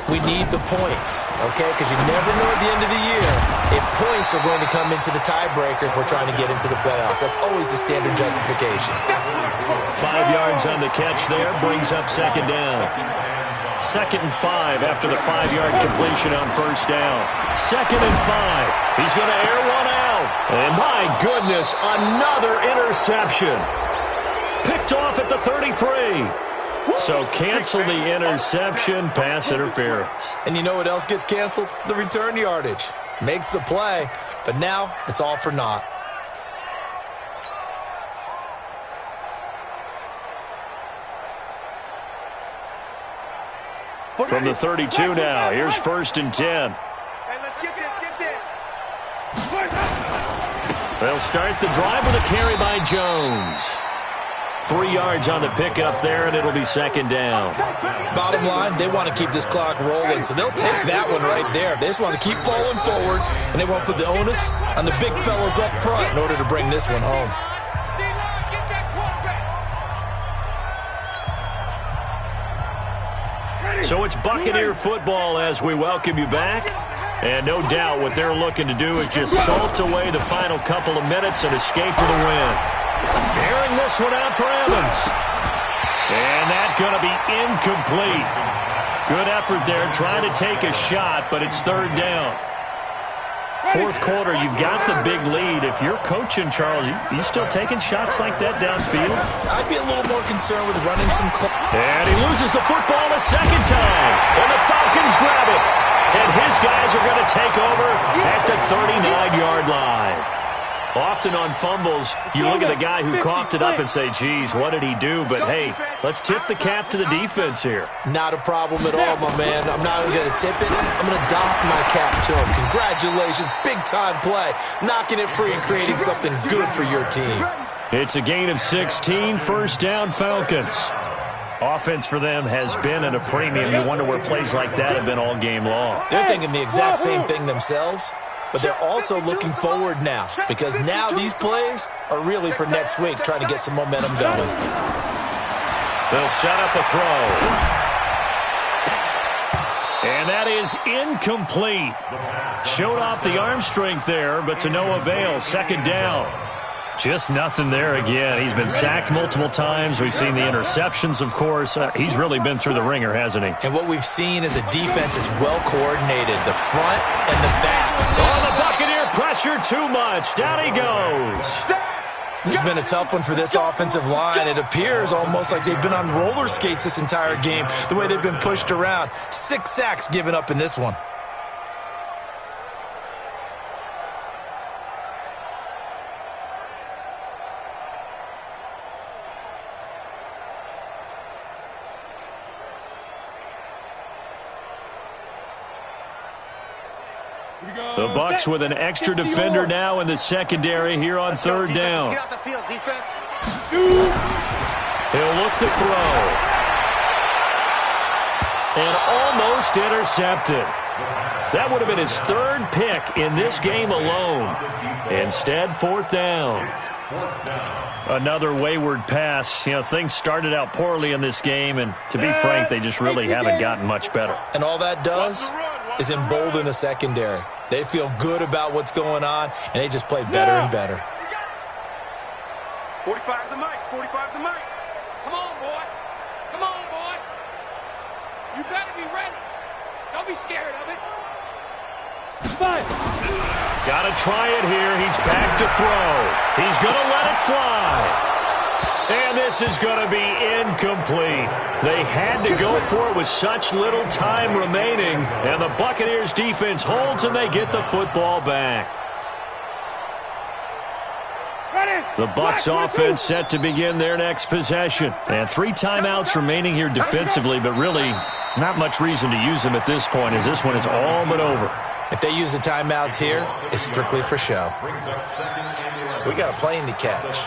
We need the points, okay? Because you never know at the end of the year if points are going to come into the tiebreaker if we're trying to get into the playoffs. That's always the standard justification. 5 yards on the catch there, brings up second down. 2nd and 5 after the 5-yard completion on first down. 2nd and 5. He's going to air one out. And my goodness, another interception. Picked off at the 33. So cancel the interception, pass interference. And you know what else gets canceled? The return yardage. Makes the play, but now it's all for naught. From the 32 now, here's 1st and 10. Hey, let's get this. They'll start the drive with a carry by Jones. 3 yards on the pickup there, and it'll be 2nd down. Bottom line, they want to keep this clock rolling, so they'll take that one right there. They just want to keep falling forward, and they want to put the onus on the big fellas up front in order to bring this one home. So it's Buccaneer football as we welcome you back. And no doubt what they're looking to do is just salt away the final couple of minutes and escape with a win. Airing this one out for Evans. And that's going to be incomplete. Good effort there trying to take a shot, but it's 3rd down. 4th quarter, you've got the big lead. If you're coaching, Charles, you still taking shots like that downfield? I'd be a little more concerned with running some and he loses the football a 2nd time. And the Falcons grab it. And his guys are going to take over at the 39-yard line. Often on fumbles, you look at the guy who coughed it up and say, geez, what did he do? But, hey, let's tip the cap to the defense here. Not a problem at all, my man. I'm not only going to tip it, I'm going to doff my cap to him. Congratulations, big-time play. Knocking it free and creating something good for your team. It's a gain of 16, 1st down Falcons. Offense for them has been at a premium. You wonder where plays like that have been all game long. They're thinking the exact same thing themselves. But they're also looking forward now because now these plays are really for next week, trying to get some momentum going. They'll set up a throw. And that is incomplete. Showed off the arm strength there, but to no avail. 2nd down. Just nothing there again. He's been sacked multiple times. We've seen the interceptions, of course. He's really been through the ringer, hasn't he? And what we've seen is a defense is well coordinated, the front and the back. Oh, the Buccaneer pressure too much. Down he goes. This has been a tough one for this offensive line. It appears almost like they've been on roller skates this entire game, the way they've been pushed around. 6 sacks given up in this one. The Bucs with an extra defender now in the secondary here on 3rd down. Get out the field, defense. He'll look to throw. And almost intercepted. That would have been his 3rd pick in this game alone. Instead, 4th down. Another wayward pass. You know, things started out poorly in this game, and to be frank, they just really haven't gotten much better. And all that does is embolden the secondary. They feel good about what's going on, and they just play better and better. 45's the mic. 45's the mic. Come on, boy. Come on, boy. You better be ready. Don't be scared of it. Got to try it here. He's back to throw. He's going to let it fly. And this is going to be incomplete. They had to go for it with such little time remaining. And the Buccaneers defense holds and they get the football back. The Bucs offense set to begin their next possession. And 3 timeouts remaining here defensively, but really not much reason to use them at this point as this one is all but over. If they use the timeouts here, it's strictly for show. We got a plane to catch.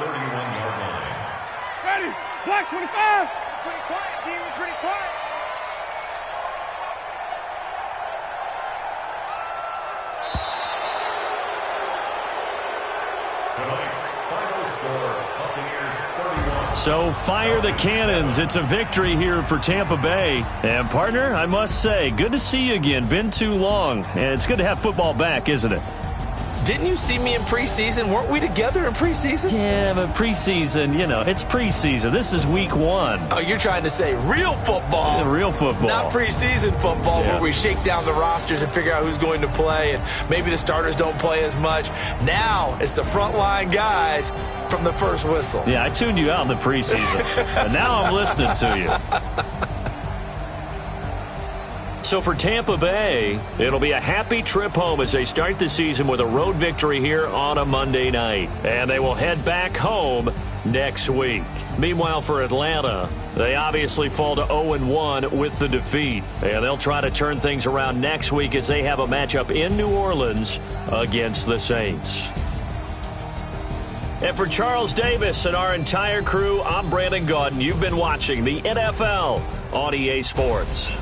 Black 25. Pretty quiet, D. We're pretty quiet. Tonight's final score, Buccaneers 31. So fire the cannons. It's a victory here for Tampa Bay. And partner, I must say, good to see you again. Been too long. And it's good to have football back, isn't it? Didn't you see me in preseason? Weren't we together in preseason? Yeah, but preseason, it's preseason. This is week 1. Oh, you're trying to say real football. Yeah, real football. Not preseason football where we shake down the rosters and figure out who's going to play, and maybe the starters don't play as much. Now it's the frontline guys from the first whistle. Yeah, I tuned you out in the preseason, and now I'm listening to you. So for Tampa Bay, it'll be a happy trip home as they start the season with a road victory here on a Monday night. And they will head back home next week. Meanwhile, for Atlanta, they obviously fall to 0-1 with the defeat. And they'll try to turn things around next week as they have a matchup in New Orleans against the Saints. And for Charles Davis and our entire crew, I'm Brandon Gaudin. You've been watching the NFL on EA Sports.